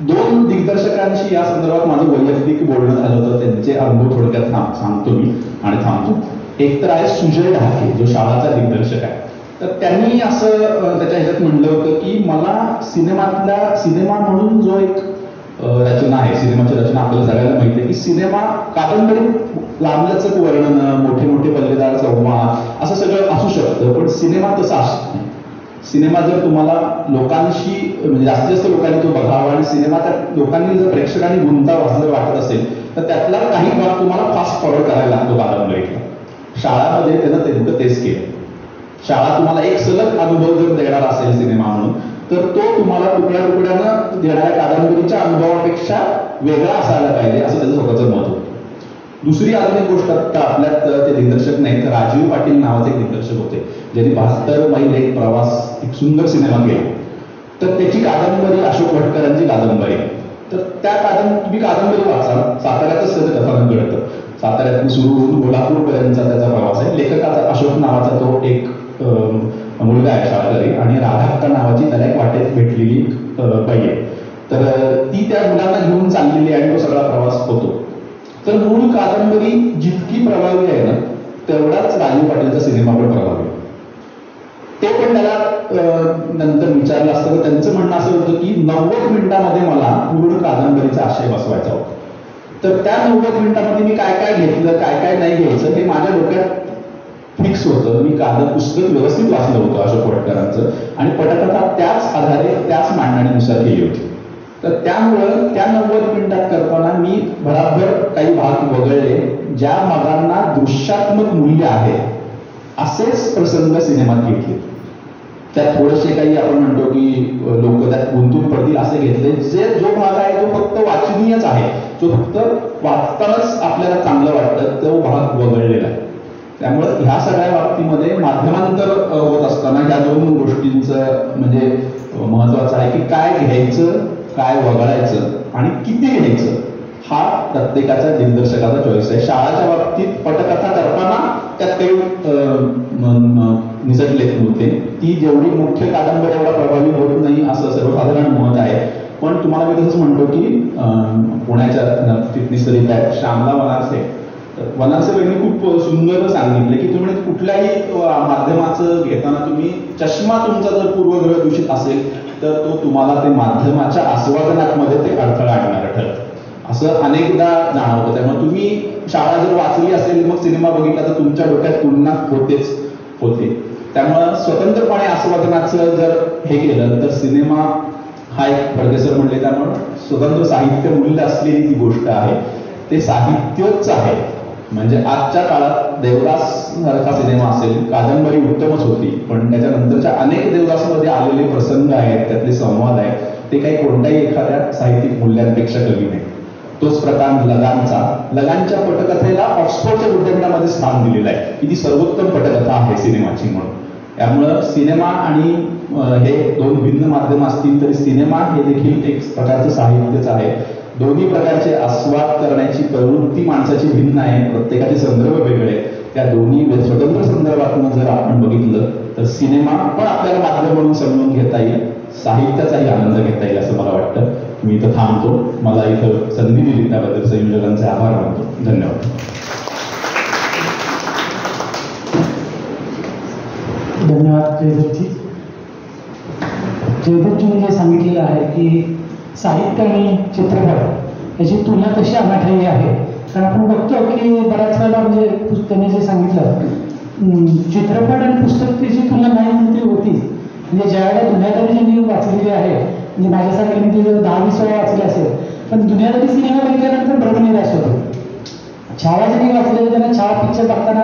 [SPEAKER 3] 2 दिग्दर्शकांशी या संदर्भात माझं वैयक्तिक बोलणं झालं होतं. त्यांचे अनुभव थोडक्यात सांगतो मी आणि थांबतो. एक तर आहे सुजय ढाके, जो शाळाचा दिग्दर्शक आहे. तर त्यांनी असं त्याच्या ह्याच्यात म्हणलं होतं की मला सिनेमा म्हणून जो एक रचना आहे, सिनेमाची रचना आपल्याला सगळ्यांना माहिती आहे की सिनेमा कादंबरीत लांबलचक वर्णन, मोठे मोठे पल्लेदार संवाद असं सगळं असू शकतं, पण सिनेमा तसा असत नाही. सिनेमा जर तुम्हाला लोकांशी म्हणजे जास्तीत जास्त लोकांनी तो बघावा आणि सिनेमा त्या लोकांनी जर प्रेक्षकांनी गुंतावा असं जर वाटत असेल तर त्यातला काही भाग तुम्हाला फास्ट फॉरवर्ड करायला लागतो कादंबरीतला. शाळामध्ये त्यानं नेमकं तेच केलं. शाळा तुम्हाला एक सलग अनुभव जर देणार असेल सिनेमा म्हणून, तर तो तुम्हाला तुकड्या तुकड्यानं देणाऱ्या कादंबरीच्या अनुभवापेक्षा वेगळा असायला पाहिजे असं त्याचं स्वतःचं मत होतं. दुसरी अजून एक गोष्ट, आता आपल्यात ते दिग्दर्शक नाही तर राजीव पाटील नावाचे एक दिग्दर्शक होते, ज्यांनी 72 मैल एक प्रवास एक सुंदर सिनेमा केला. तर त्याची कादंबरी अशोक भटकरांची कादंबरी. तर त्या तुम्ही कादंबरी वाचा, साताऱ्यातच त्याचं कथानक घडतं. साताऱ्यातून सुरू होऊन कोल्हापूरपर्यंतचा त्याचा प्रवास आहे. लेखकाचा अशोक नावाचा तो एक मुलगा आहे शाळकरी आणि राधाक्का नावाची त्याला एक वाटेत भेटलेली बाई आहे. तर ती त्या मुलांना घेऊन चाललेली आणि तो सगळा प्रवास होतो. तर मूळ कादंबरी जितकी प्रभावी आहे ना, तेवढाच राजीव पाटीलचा सिनेमा पण प्रभावी. ते पण त्याला नंतर विचारलं असतं तर त्यांचं म्हणणं असं होतं की 90 मिनिटांमध्ये मला पूर्ण कादंबरीचा आशय बसवायचा होता. तर त्या 90 मिनिटामध्ये मी काय काय घेतलं, काय काय नाही घ्यायचं हे माझ्या डोक्यात फिक्स होतं. मी पुस्तक व्यवस्थित वाचलं होतं अशोक पटकरांचं, आणि पटकथा त्याच आधारे त्याच मांडणीनुसार केली होती. तर त्यामुळं त्या 90 मिनिटात करताना मी भराभर काही भाग वगळले, ज्या भागांना दृश्यात्मक मूल्य आहे असेच प्रसंग सिनेमात घेतले. त्यात थोडेसे काही आपण म्हणतो की लोक त्यात गुंतून पडतील असे घेतले. जो भाग आहे तो फक्त वाचनीयच आहे, जो फक्त वाचतानाच आपल्याला चांगलं वाटतं, तो भाग वगळलेला आहे. त्यामुळं ह्या सगळ्या बाबतीमध्ये माध्यमांतर होत असताना ह्या दोन गोष्टींचं म्हणजे महत्वाचं आहे की काय घ्यायचं, काय वगळायचं आणि किती घ्यायचं, हा प्रत्येकाच्या दिग्दर्शकाचा चॉईस आहे. शाळाच्या बाबतीत पटकथा करताना त्यात काही निसटलेत नव्हते. ती जेवढी मुख्य कादंबरी एवढा प्रभावी होत नाही असं सर्वसाधारण मत आहे. पण तुम्हाला मी तसंच म्हणतो की पुण्याच्या चिटणीसरीत आहेत श्यामला वनारसे वहिनी खूप सुंदर सांगितलं की तुम्ही कुठल्याही माध्यमाचं घेताना तुम्ही चष्मा तुमचा जर पूर्वग्रह दूषित असेल तर तो तुम्हाला ते माध्यमाच्या आस्वादनामध्ये ते अडथळा आणणारं ठरतं. असं अनेकदा जाणवतं. त्यामुळे तुम्ही शाळा जर वाचली असेल मग सिनेमा बघितला तर तुमच्या डोक्यात तुलना होते. त्यामुळं स्वतंत्रपणे आस्वादनाचं जर हे केलं तर सिनेमा हा एक प्रोफेसर म्हणले त्यामुळं स्वतंत्र साहित्य मूल्य असलेली ती गोष्ट आहे. ते साहित्यच आहे. म्हणजे आजच्या काळात देवदास सारखा सिनेमा असेल, कादंबरी उत्तमच होती, पण त्याच्यानंतरच्या अनेक देवदासमध्ये आलेले प्रसंग आहेत, त्यातले संवाद आहेत, ते काही कोणत्याही एखाद्या साहित्यिक मूल्यांपेक्षा कमी नाही. तोच प्रकार लगानच्या पटकथेला ऑक्सफोर्डच्या विद्यापीठामध्ये स्थान दिलेलं आहे की ती सर्वोत्तम पटकथा आहे सिनेमाची म्हणून. त्यामुळं सिनेमा आणि हे दोन भिन्न माध्यम असतील तरी सिनेमा हे देखील एक प्रकारचं साहित्यच आहे. दोन्ही प्रकारचे आस्वाद करण्याची प्रवृत्ती माणसाची भिन्न आहे, प्रत्येकाचे संदर्भ वेगळे. त्या दोन्ही स्वतंत्र संदर्भातून जर आपण बघितलं तर सिनेमा पण आपल्याला माध्यम म्हणून समजून घेता येईल, साहित्याचाही आनंद घेता येईल असं मला वाटतं. मी इथं थांबतो. मला इथं संधी दिली त्याबद्दल संयोजकांचे आभार मानतो. धन्यवाद.
[SPEAKER 1] धन्यवाद जयदेवजी. जयदेवजीने जे सांगितलेलं आहे की साहित्य आणि चित्रपट याची तुलना कशी अनाठायी आहे. कारण आपण बघतो की बऱ्याच वेळेला म्हणजे त्यांनी जे सांगितलं चित्रपट आणि पुस्तक त्याची तुलना नाही म्हणते होतीच. म्हणजे ज्यावेळेला दुनियादारी ज्यांनी वाचलेली आहे, म्हणजे माझ्यासारख्या मी 10-20 वेळा वाचले असेल, पण दुनियादारी सिनेमा बघितल्यानंतर भरपूर निराश होतो. छावा ज्यांनी वाचलेलं त्यांना छावा पिक्चर बघताना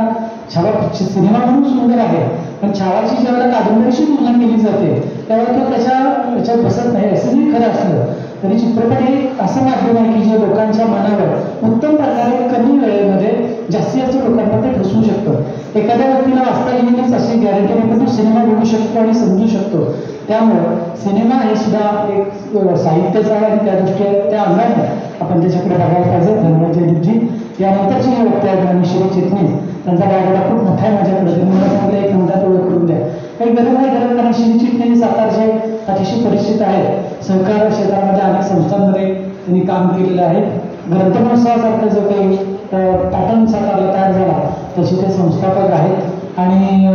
[SPEAKER 1] छावा सिनेमा म्हणून सुंदर आहे, पण छावाची ज्यावेळेला कादंबरीशी तुलना केली जाते त्यावेळेला तो त्याच्यात बसत नाही. असंही खरं असलं तरी चित्रपट हे असं माध्यम आहे की जे लोकांच्या मनावर उत्तम प्रकारे कमी वेळेमध्ये जास्तीत जास्त लोकांना ते ठसवू शकतं. एखाद्या व्यक्तीला वाचता येईलच अशी गॅरंटी नाही, पण तो सिनेमा बघू शकतो आणि समजू शकतो. त्यामुळं सिनेमा हे सुद्धा एक साहित्यच आहे आणि त्या दृष्टीने त्या अंगाने आपण त्याच्याकडे बघायला पाहिजे. धन्यवाद जयदीपजी. यानंतरचे जे वक्ते आहेत आणि श्री चिटणीस त्यांचा बायोडाटा खूप मोठा आहे माझ्याकडे, मला सांगितलं एक मिनिटात ओळख करून द्या. काही गरज नाही करत, कारण श्री चिटणीस सातारचे अतिशय परिचित आहेत. सहकार क्षेत्रामध्ये अनेक संस्थांमध्ये त्यांनी काम केलेलं आहे. ग्रंथमहोत्सवासारखं जो काही पॅटर्न सातारला तयार झाला त्याचे ते संस्थापक आहेत. आणि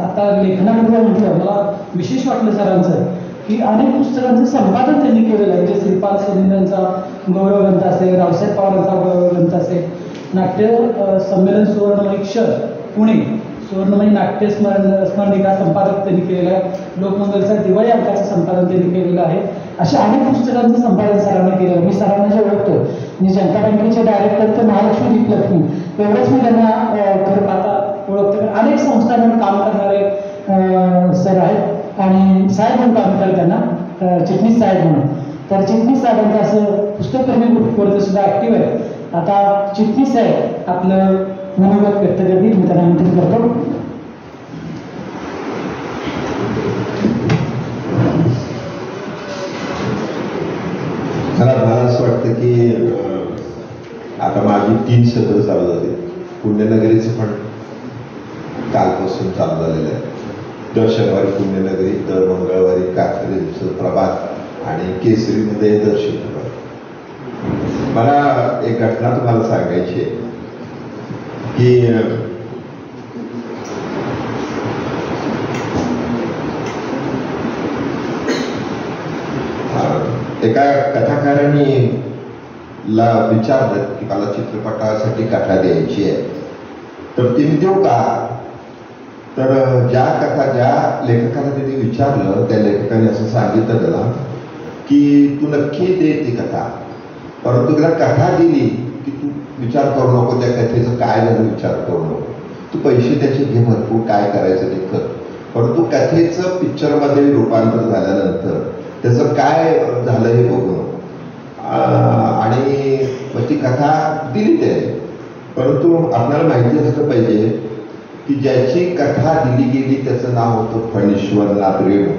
[SPEAKER 1] आता लेखनामध्ये म्हटलं मला विशेष वाटलं सरांचं की अनेक पुस्तकांचं संपादन त्यांनी केलेलं आहे. म्हणजे श्रीपाल सेनेंचा गौरव ग्रंथ असेल, रावसाहेब पवारांचा गौरव ग्रंथ असेल, नाट्य संमेलन सुवर्णमयी क्षण पुणे सुवर्णमयी नाट्य स्मरणिका संपादक त्यांनी केलेलं आहे. लोकमंगलचा दिवाळी अंकाचं संपादन त्यांनी केलेलं आहे. अशा अनेक पुस्तकांचं संपादन सरांनी केलेलं आहे. मी सरांना जे ओळखतो म्हणजे जनता बँकेचे डायरेक्टर तर महालक्ष्मी दीपलक्ष्मी एवढंच मी त्यांना खरं पाहता ओळखतो. पण अनेक संस्थांवर काम करणारे सर आहेत आणि साहेब म्हणून काम करतात त्यांना चिटणीस साहेब म्हणून. तर चिटणीस साहेबांचं असं पुस्तकप्रेमी ग्रुपवरती सुद्धा ॲक्टिव्ह आहे. आता चिटणीस साहेब आपलं मनोगत व्यक्त करतील, मी त्यांना विनंती करतो.
[SPEAKER 4] मला असं वाटतं की आता माझी 3 सत्र चालू झाली. पुण्यनगरीचं पण कालपासून चालू झालेलं आहे. दर शनिवारी पुण्यनगरी, दर मंगळवारी कात्रीचं प्रभात आणि केसरीमध्ये दर शुक्रवार. मला एक घटना तुम्हाला सांगायची आहे की एका कथाकारांनी ला विचारलं की मला चित्रपटासाठी कथा द्यायची आहे, तर ती मी देऊ का? तर ज्या लेखकाला त्यांनी विचारलं त्या लेखकाने असं सांगितलं त्याला की तू नक्की दे ती कथा, परंतु तुला कथा दिली की तू विचार करू नको त्या कथेचं काय झालं, विचार करू नको, तू पैसे त्याचे घे भरपूर, काय करायचं ते कर, परंतु कथेचं पिक्चरमध्ये रूपांतर झाल्यानंतर त्याचं काय झालं हे बघू नको. आणि मग ती कथा दिली त्याने. परंतु आपल्याला माहिती असलं पाहिजे की ज्याची कथा दिली गेली त्याचं नाव होतं फणीश्वरनाथ रेणू,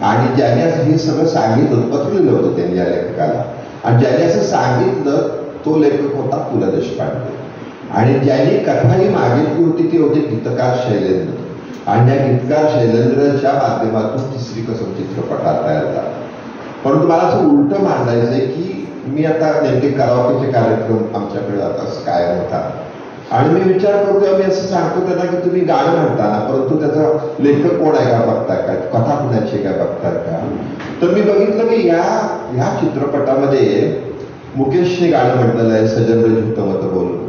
[SPEAKER 4] आणि ज्याने हे सगळं सांगितलं, पत्र लिहिलं होतं त्यांनी या लेखकाला, आणि ज्याने असं सांगितलं तो लेखक होता पु ल देशपांडे, आणि ज्यांनी कथा ही मागितली होती ते होते गीतकार शैलेंद्र, आणि या गीतकार शैलेंद्रच्या माध्यमातून तिसरी कसम चित्रपटात तयार झाला. परंतु मला असं उलटं मांडायचं आहे की मी आता नेमके कराओकेचे कार्यक्रम आमच्याकडे आता कायम होतात, आणि मी विचार करतो, मी असं सांगतो त्यांना की तुम्ही गाणं म्हणताना परंतु त्याचा लेखक कोण आहे का बघताय का, कथा कुणाची काय बघताय का? तर मी बघितलं की ह्या चित्रपटामध्ये मुकेशने गाणं म्हटलेलं आहे, सजन रजूत मत बोलून,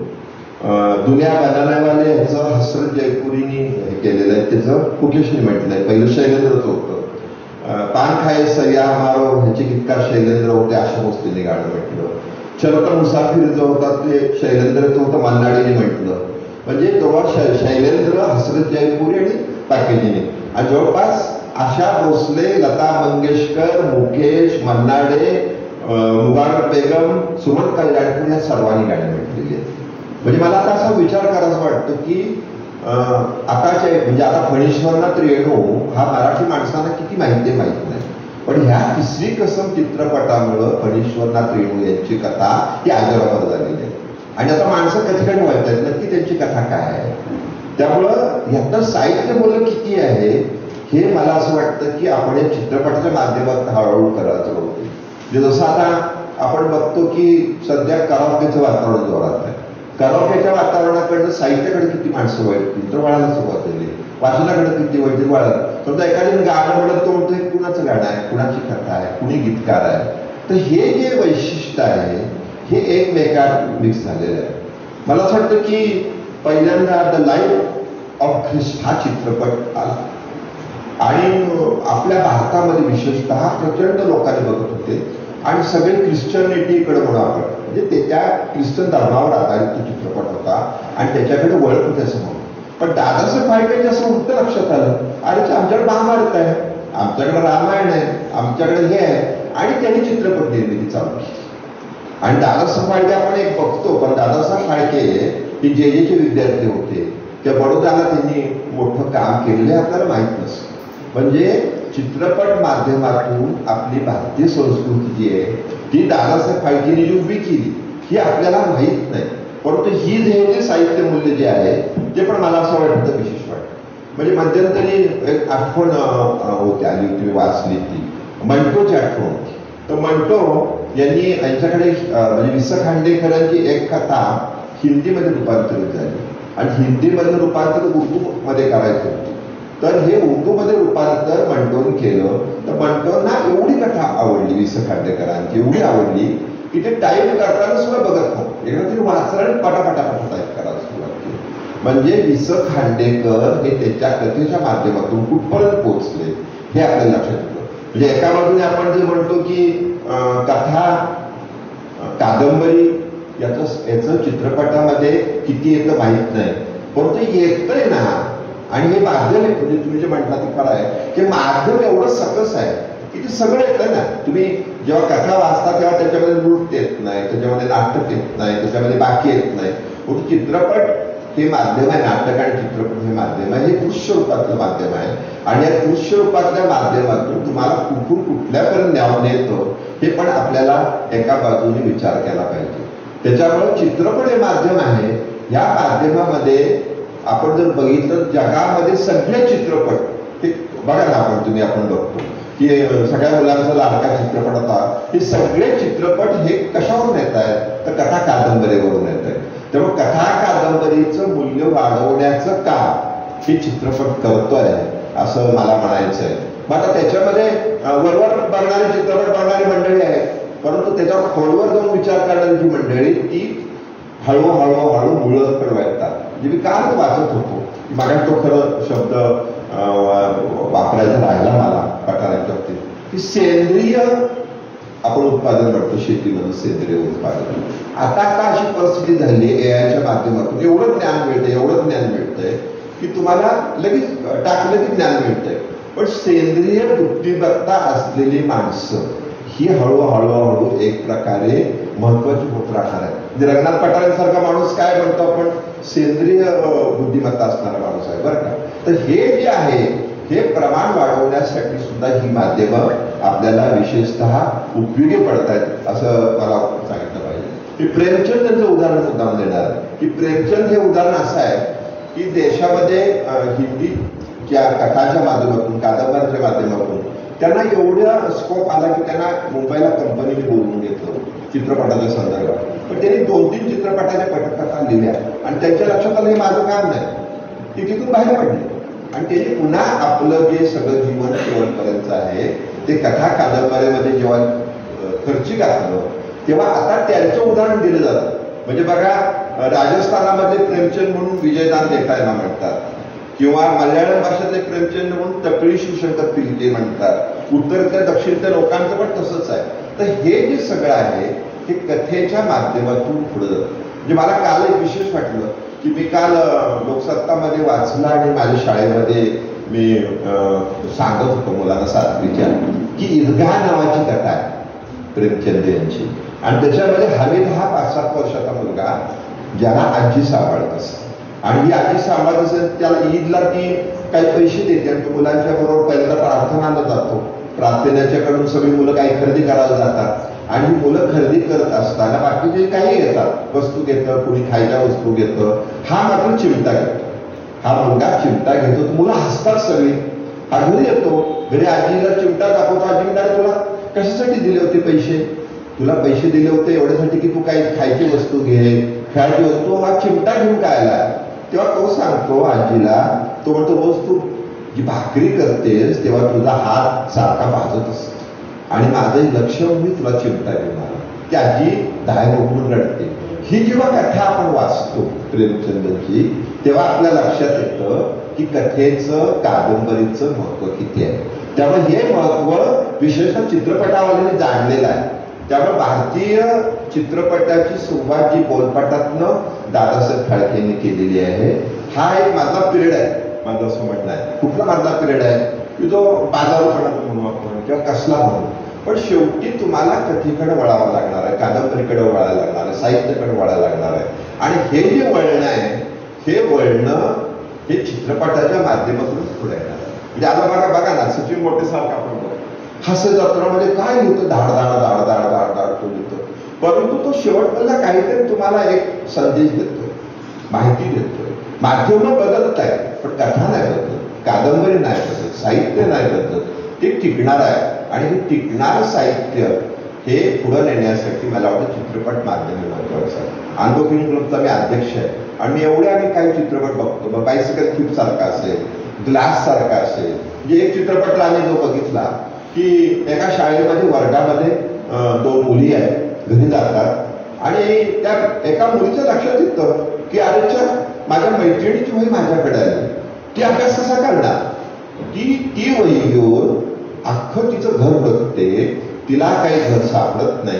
[SPEAKER 4] दुनिया बनाने ह्याचं हसरत जयपुरीने हे केलेलं आहे, त्याचं मुकेशने म्हटलं आहे, पहिलं शैलेंद्रच होतं. पान खाए सया हमारो ह्याचे गीतकार शैलेंद्र होते, आशा भोसलेने गाणं म्हटलं. चलता मुसाफिर जो होता ते शैलेंद्रचं होतं, मल्हारीने म्हटलं. म्हणजे तेव्हा शैलेंद्र, हसरत जयपुरी आणि पॅकेजीने, आणि जवळपास आशा भोसले, लता मंगेशकर, मुकेश, मन्नाडे, मुबारक बेगम, सुमन कल्याणपूर या सर्वांनी गाणी म्हटलेली आहेत. म्हणजे मला आता असा विचार करायचा वाटतं की आताचे म्हणजे आता फणीश्वरनाथ रेणू हा मराठी माणसांना किती माहिती आहे माहित नाही, पण ह्या तिसरी कसम चित्रपटामुळं फणीश्वरनाथ रेणू यांची कथा ही अजरामर झालेली आहे, आणि आता माणसं कधीकडे वळतात नक्की त्यांची कथा काय आहे. त्यामुळं ह्यातनं साहित्य मूल्य किती आहे हे मला असं वाटतं की आपण या चित्रपटाच्या माध्यमातून हळूहळू करायचं होतं. जसं आता आपण बघतो की सध्या कराओकेचं वातावरण जोरात आहे, कराओकेच्या वातावरणाकडनं साहित्याकडे किती माणसं वळतील तर वळायला सुरुवात झाली, वाचनाकडे किती वळतील वळत. समजा एखाद्याने गाणं म्हणत तो म्हणतो कुणाचं गाणं आहे, कुणाची कथा आहे, कुणी गीतकार आहे, तर हे जे वैशिष्ट्य आहे हे एकमेकात मिक्स झालेलं आहे. मला असं वाटतं की पहिल्यांदा द लाईफ ऑफ ख्रिस्ट हा चित्रपट आला, आणि आपल्या भारतामध्ये विशेषतः प्रचंड लोकांनी बघत होते, आणि सगळे ख्रिश्चनिटीकडे म्हणून आपण म्हणजे ते त्या ख्रिश्चन धर्मावर आधारित तो चित्रपट होता, आणि त्याच्याकडे वळत होते असं म्हणून. पण दादासाहेब फाळके असं उलट लक्षात आलं, अरे आमच्याकडे महाभारत आहे, आमच्याकडे रामायण आहे, आमच्याकडे हे आहे, आणि त्यांनी चित्रपट निर्मिती चालू केली. आणि दादासाहेब फाळके आपण एक बघतो, पण दादासाहेब फाळके हे जे विद्यार्थी होते त्या बडोद्याला त्यांनी मोठं काम केलेलं आपल्याला माहीत नसतं. म्हणजे चित्रपट माध्यमातून आपली भारतीय संस्कृती जी आहे ती दादासाहेब फाळकेंनी जी उभी केली ही आपल्याला माहीत नाही, परंतु ही जे साहित्य मूल्य जे आहे ते पण मला असं वाटतं विशेष वाटतं. म्हणजे मध्यंतरी एक आठवण होती आली, तुम्ही वाचली ती मंटोची आठवण होती. तर मंटो यांनी यांच्याकडे म्हणजे वि स खांडेकरांची एक कथा हिंदीमध्ये रूपांतरित झाली, आणि हिंदीमध्ये रूपांतर उर्दूमध्ये करायचं होतं. तर हे उर्दूमध्ये रूपांतर मंटोने केलं, तर मंटोंना एवढी कथा आवडली वि स खांडेकरांची, एवढी आवडली की ते टाईप करताना सुद्धा बघत नव्हतं, एकदा तरी वाचलं आणि पटापटापट टाईप करायला सुरुवात केली. म्हणजे वि स खांडेकर हे त्याच्या कथेच्या माध्यमातून कुठपर्यंत पोहोचले हे आपल्याला लक्षात येतं. म्हणजे एका बाजूने आपण जे म्हणतो की कथा कादंबरी याचं चित्रपटामध्ये किती येतं माहीत नाही, परंतु येतंय ना. आणि हे माध्यम म्हणजे तुम्ही जे म्हटलं ते खरं आहे की माध्यम एवढं सकस आहे की ते सगळं येतं ना. तुम्ही जेव्हा कथा वाचता तेव्हा त्याच्यामध्ये नृत्य येत नाही, त्याच्यामध्ये नाटक येत नाही, त्याच्यामध्ये बाकी येत नाही. परंतु चित्रपट हे माध्यम आहे, नाटक आणि चित्रपट हे माध्यम आहे, हे दृश्य रूपातलं माध्यम आहे, आणि या दृश्य रूपातल्या माध्यमातून तुम्हाला कुठून कुठल्यापर्यंत न्याव नेतो हे पण आपल्याला एका बाजूने विचार केला पाहिजे. त्याच्यामुळे चित्रपट हे माध्यम आहे. या माध्यमामध्ये आपण जर बघितलं जगामध्ये सगळे चित्रपट हे बघा ना, आपण बघतो की सगळ्या मुलांचा लाडका चित्रपट होता, हे सगळे चित्रपट हे कशावरून येत आहेत तर कथा कादंबरीवरून येत आहेत. त्यामुळे कथा कादंबरीचं मूल्य वाढवण्याचं काम हे चित्रपट करतोय असं मला म्हणायचं आहे. मग आता त्याच्यामध्ये वरवर बघणारे चित्रपट बघणारी मंडळी आहेत, परंतु त्याच्यावर खोलवर जाऊन विचार करणारी जी मंडळी ती हळूहळू मुळं कळवायतात. म्हणजे मी कालच वाचत होतो, मागा तो खरं शब्द वापरायचा राहिला मला पठारांच्या बाबतीत, की सेंद्रिय आपण उत्पादन म्हणतो शेतीमध्ये सेंद्रिय उत्पादन. आता का अशी परिस्थिती झाली एआयच्या माध्यमातून एवढं ज्ञान मिळतंय की तुम्हाला लगेच टाकलं की ज्ञान मिळतंय, पण सेंद्रिय बुद्धिमत्ता असलेली माणसं ही हळूहळू एक प्रकारे महत्वाची होत राहणार आहे. म्हणजे रंगनाथ पठारेंसारखा माणूस काय म्हणतो आपण, सेंद्रिय बुद्धिमत्ता असणारा माणूस आहे बरं का. तर हे जे आहे हे प्रमाण वाढवण्यासाठी सुद्धा ही माध्यमं आपल्याला विशेषतः उपयोगी पडत आहेत असं मला सांगितलं पाहिजे. की प्रेमचंद यांचं उदाहरण सुद्धा देणार की प्रेमचंद हे उदाहरण असं आहे की देशामध्ये हिंदीच्या कथाच्या माध्यमातून कादंबऱ्याच्या माध्यमातून त्यांना एवढा स्कोप आला की त्यांना मुंबईला कंपनीने बोलवून घेतलं चित्रपटाच्या संदर्भात. पण त्यांनी 2-3 चित्रपटाच्या पटकथा लिहिल्या आणि त्यांच्या लक्षात आलं हे माझं काम नाही, ती तिथून बाहेर पडली आणि त्यांनी पुन्हा आपलं जे सगळं जीवन शेवटपर्यंत आहे ते कथा कादंबऱ्यामध्ये जेव्हा खर्ची घातलं तेव्हा आता त्यांचं उदाहरण दिलं जातं. म्हणजे बघा, राजस्थानामध्ये प्रेमचंद म्हणून विजयदान देखायला म्हणतात, किंवा मल्याळम भाषेतले प्रेमचंद म्हणून तकळी शिवशंकर पिलके म्हणतात. उत्तरेतल्या दक्षिणच्या लोकांचं पण तसंच आहे. तर हे जे सगळं आहे हे कथेच्या माध्यमातून पुढे जातं. म्हणजे मला काल एक विशेष वाटलं की मी काल लोकसत्तामध्ये वाचलं आणि माझ्या शाळेमध्ये मी सांगत होतो मुलांना 7वीच्या की ईदगाह नावाची कथा आहे प्रेमचंद यांची, आणि त्याच्यामध्ये हमीद हा 5-7 वर्षाचा मुलगा ज्याला आजी सांभाळत असते आणि ही आजी सांभाळत असेल त्याला ईदला ती काही पैसे देते आणि तो मुलांच्या बरोबर पहिल्यांदा प्रार्थनाला जातो. प्रार्थनेच्याकडून सगळी मुलं काही खरेदी करायला जातात आणि ही मुलं खरेदी करत असताना बाकीचे काही घेतात, वस्तू घेतं, कुणी खायच्या वस्तू घेतं, हा मात्र चिमटा घेतो. हा मुलगा चिमटा घेतो, मुलं हसतात सगळी. हा घरी येतो, घरी आजीला चिमटा दाखवतो, आजी म्हणणार तुला कशासाठी दिले होते पैसे, तुला पैसे दिले होते एवढ्यासाठी की तू काही खायची वस्तू घे, खेळायची वस्तू, हा चिमटा घेऊन काय आला. तेव्हा तो सांगतो आजीला, तो म्हणतो रोज तू जी भाकरी करतेस तेव्हा तुझा हात सारखा भाजत असतो आणि माझं लक्ष मी तुला चिमटा घेऊन आला. ती आजी बाहेर उघडून रडते. ही जेव्हा कथा आपण वाचतो प्रेमचंदची तेव्हा आपल्या लक्षात येतं की कथेचं कादंबरीचं महत्व किती आहे. त्यामुळे हे महत्व विशेषतः चित्रपटावाल्याने जाणलेलं आहे. त्यामुळे भारतीय चित्रपटाची सुरुवात जी बोलपटातनं दादासाहेब फाळकेंनी केलेली आहे, हा एक मधला पिरियड आहे. माझं असं म्हणणं आहे. कुठला मधला पिरियड आहे की जो बाजारपणा म्हणू आपण किंवा कसला म्हणू, पण शेवटी तुम्हाला कथेकडे वळावं लागणार आहे, कादंबरीकडे वळायला लागणार आहे, साहित्याकडे वळायला लागणार आहे. आणि हे जे वळण आहे हे वळणं हे चित्रपटाच्या माध्यमातूनच पुढे येणार आहे. म्हणजे आता बघा ना, सचिन मोठे सारखं आपण हास्य जत्रामध्ये काय लिहितो, धाड धाड धाड धाड धाड धाड तो लिहितो, परंतु तो शेवटला काहीतरी तुम्हाला एक संदेश देतोय, माहिती देतोय. माध्यम बदलत आहे पण कथा नाही बदलत, कादंबरी नाही बदलत, साहित्य नाही बदलत, ते टिकणार आहे. आणि हे टिकणारं साहित्य हे पुढे नेण्यासाठी मला वाटतं चित्रपट माध्यम महत्वाचं आहे. आंधो फिल्म क्लबचा मी अध्यक्ष आहे आणि मी एवढे आम्ही काही चित्रपट बघतो. बायसिकल थिप सारखा असेल, ग्लास सारखा असेल. म्हणजे एक चित्रपटला आम्ही जो बघितला की एका शाळेमध्ये वर्गामध्ये 2 मुली आहेत, घरी जातात आणि त्या एका मुलीच्या लक्षात येतं की अरेच्या माझ्या मैत्रिणीची वही माझ्याकडे आली, ती अभ्यास कसा करणार. ती वही घेऊन अख्खं तिचं घर बघते, तिला काही घर सापडत नाही.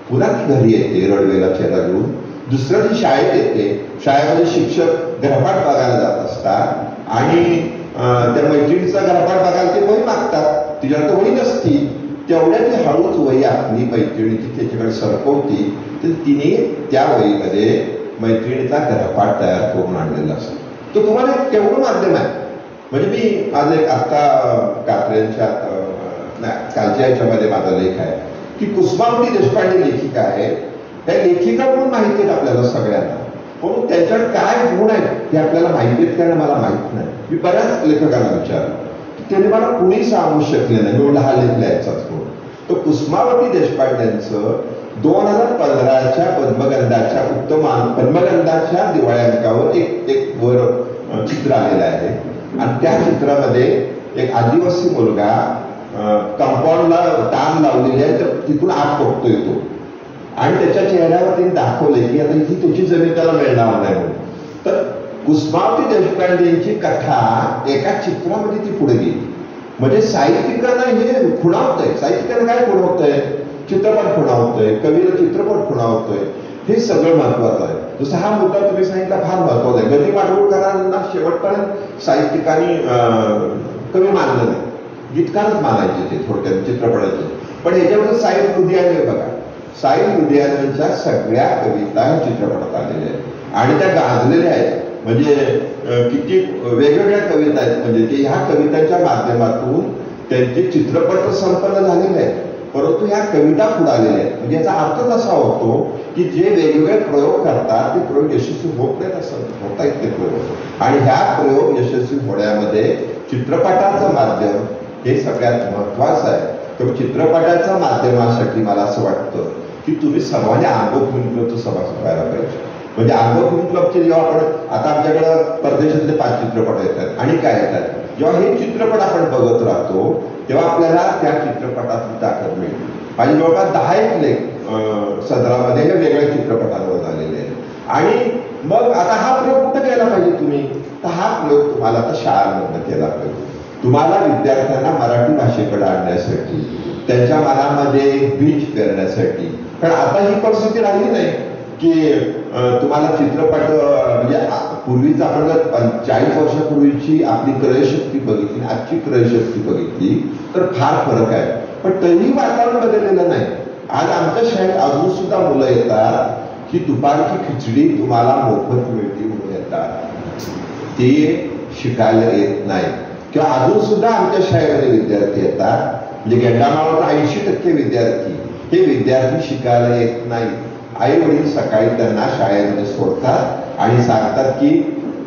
[SPEAKER 4] पुन्हा ती घरी येते रडवेला चेहरा घेऊन. दुसऱ्या दिवशी शाळेत येते, शाळेमध्ये शिक्षक ग्रहपाठ बघायला जात असतात आणि त्या मैत्रिणीचा ग्रहपाठ बघायला ते वही मागतात. तिच्याकडे वही नसती, तेवढ्या ती हळूच वही आपली मैत्रिणीची त्याच्याकडे सरकवती, तर तिने त्या वहीमध्ये मैत्रिणीचा ग्रहपाठ तयार करून आणलेला असतो. तो तुम्हाला केवढं माध्यम आहे. म्हणजे मी माझं एक आत्ता कात्र्यांच्या कालच्या याच्यामध्ये माझा लेख आहे की कुसुमावती देशपांडे लेखिका आहे. त्या लेखिका म्हणून माहिती आहेत आपल्याला सगळ्यांना, पण त्याच्याकडे काय गुण आहेत हे आपल्याला माहिती आहेत कारण मला माहित नाही. मी बऱ्याच लेखकांना विचारलं, त्याने मला कुणी सांगू शकले नाही. मी हा लेख लिहायचाच गुण. तर कुसुमावती देशपांडेंचं 2015च्या पद्मगंधाच्या पद्मगंधाच्या दिवाळ्यांकावर एक वर चित्र आलेलं आहे आणि त्या चित्रामध्ये एक आदिवासी मुलगा कंपाऊंडला ताण लावलेली आहे, तर तिथून आत बघतोय तो आणि त्याच्या चेहऱ्यावर त्यांनी दाखवलंय की आता ही त्याची जमीन त्याला मिळणार नाही म्हणून. तर कुसुमावती देशपांडेंची कथा एका चित्रामध्ये ती पुढे गेली. म्हणजे साहित्यिकांना हे खुणावतंय. साहित्यिकांना काय खुणावतंय? चित्रपट खुणावतोय, कवीला चित्रपट खुणावतोय. हे सगळं महत्वाचं आहे. जसं हा मुद्दा तुम्ही सांगितला फार महत्वाचा आहे. गदी माडगूळकरांना शेवटपर्यंत साहित्यिकांनी कवी मानलं नाही, गीतकारच मानायचे ते थोडक्यात चित्रपटाचे. पण याच्यामध्ये साई लुधियाने बघा, साई लुधियानांच्या सगळ्या कविता ह्या चित्रपटात आलेल्या आहेत आणि त्या गाजलेल्या आहेत. म्हणजे किती वेगवेगळ्या कविता आहेत, म्हणजे की ह्या कवितांच्या माध्यमातून त्यांचे चित्रपट संपन्न झालेले आहेत. परंतु ह्या कविता पुढे आलेल्या आहेत. म्हणजे याचा अर्थ असा होतो की जे वेगवेगळे प्रयोग करतात ते प्रयोग यशस्वी होत नाहीत, असं होता येत ते प्रयोग. आणि ह्या प्रयोग यशस्वी होण्यामध्ये चित्रपटाचं माध्यम हे सगळ्यात महत्वाचं आहे. तर चित्रपटाच्या माध्यमासाठी मला असं वाटतं की तुम्ही सर्वांनी अनुभव फिल्म क्लबचं सभासद व्हायला पाहिजे. म्हणजे अनुभव फिल्म क्लबचे जेव्हा आपण आता आमच्याकडं परदेशातले 5 चित्रपट येतात आणि काय येतात, जेव्हा हे चित्रपट आपण बघत राहतो तेव्हा आपल्याला त्या चित्रपटातली ताकद मिळते. माझे जवळपास 10 लेख सदरामध्ये हे वेगळ्या चित्रपटांवर झालेले आहेत. आणि मग आता हा प्रयोग कुठं केला पाहिजे तुम्ही? तर हा प्रयोग तुम्हाला आता शाळांमधनं केला पाहिजे. तुम्हाला विद्यार्थ्यांना मराठी भाषेकडे आणण्यासाठी, त्यांच्या मनामध्ये बीज करण्यासाठी. कारण आता ही परिस्थिती राहिली नाही की तुम्हाला चित्रपट म्हणजे पूर्वीच आपण जर 40 वर्षापूर्वीची आपली क्रयशक्ती बघितली, आजची क्रयशक्ती बघितली तर फार फरक आहे. पण तरीही वातावरण बदललेलं नाही. आज आमच्या शाळेत अजून सुद्धा मुलं येतात की दुपारची खिचडी तुम्हाला मोफत मिळते म्हणून येतात, ते शिकायला येत नाही. किंवा अजून सुद्धा आमच्या शाळेमध्ये विद्यार्थी येतात, म्हणजे गेंडामाळावर 80% विद्यार्थी हे विद्यार्थी शिकायला येत नाही. आई वडील सकाळी त्यांना शाळेमध्ये सोडतात आणि सांगतात की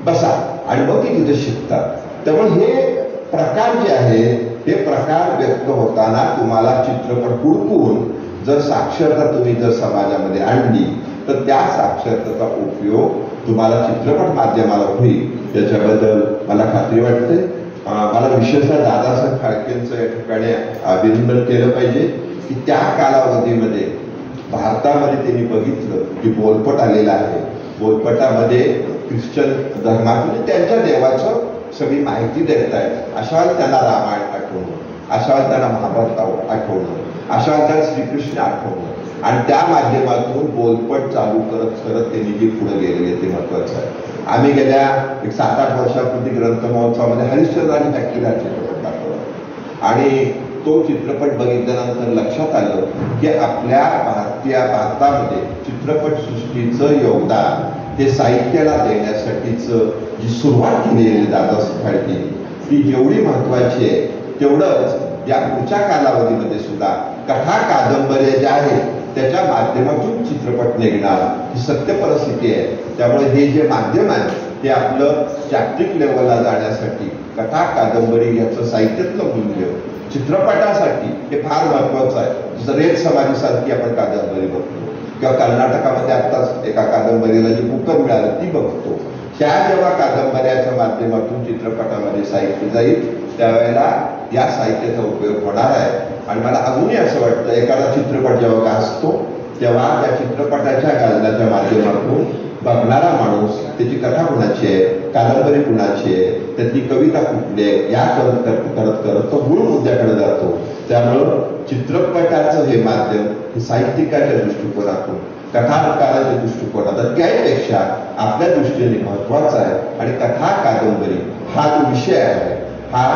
[SPEAKER 4] बसा, आणि मग ती तिथे शिकतात. त्यामुळे हे प्रकार जे आहेत हे प्रकार व्यक्त होताना तुम्हाला चित्रपट हुडकून जर साक्षरता तुम्ही जर समाजामध्ये आणली तर त्या साक्षरतेचा उपयोग तुम्हाला चित्रपट माध्यमाला होईल, याच्याबद्दल मला खात्री वाटते. मला विशेषतः दादासाहेब फाळकेंचं या ठिकाणी अभिनंदन केलं पाहिजे की त्या कालावधीमध्ये भारतामध्ये त्यांनी बघितलं की बोलपट आलेला आहे. बोलपटामध्ये ख्रिश्चन धर्मातून त्यांच्या देवाचं सगळी माहिती देत आहेत. अशा वेळेला त्यांना रामायण आठवणं, अशा वेळेला त्यांना महाभारत आठवणं, अशा वेळेला त्यांना श्रीकृष्ण आठवणं आणि त्या माध्यमातून बोलपट चालू करत करत त्यांनी जे पुढे गेलेले ते महत्वाचं आहे. आम्ही गेल्या 7-8 वर्षापूर्वी ग्रंथ महोत्सवामध्ये हरिश्चंद्राने फॅक्टरीला चित्रपट दाखवला आणि तो चित्रपट बघितल्यानंतर लक्षात आलं की आपल्या भारतामध्ये चित्रपटसृष्टीचं योगदान ते साहित्याला देण्यासाठीचं जी सुरुवात केलेली दादासाहेब फाळके ती जेवढी महत्वाची आहे तेवढंच या पुढच्या कालावधीमध्ये सुद्धा कथा कादंबऱ्या ज्या आहेत त्याच्या माध्यमातून चित्रपट निघणार ही सत्य परिस्थिती आहे. त्यामुळे हे जे माध्यम आहे ते आपलं जागतिक लेवलला जाण्यासाठी कथा कादंबरी याचं साहित्यातलं मूल्य चित्रपटासाठी हे फार महत्वाचं आहे. जसं रेत समाधीसारखी आपण कादंबरी बघतो किंवा कर्नाटकामध्ये आत्ताच एका कादंबरीला जी बुकर मिळालं ती बघतो. त्या जेव्हा कादंबऱ्याच्या माध्यमातून चित्रपटामध्ये साहित्य जाईल त्यावेळेला या साहित्याचा उपयोग होणार आहे. आणि मला अजूनही असं वाटतं एखादा चित्रपट जेव्हा गाजतो तेव्हा त्या चित्रपटाच्या गाजण्याच्या माध्यमातून बघणारा माणूस त्याची कथा कुणाची आहे, कादंबरी कुणाची आहे, त्यातली कविता कुठली आहे या करत करत करत करत तो मूळ मुद्द्याकडे जातो. त्यामुळं चित्रपटाचं हे माध्यम हे साहित्यिकाच्या दृष्टिकोनातून कथाकाराच्या दृष्टिकोनातून त्यापेक्षा आपल्या दृष्टीने महत्वाचा आहे. आणि कथा कादंबरी हा जो विषय आहे हा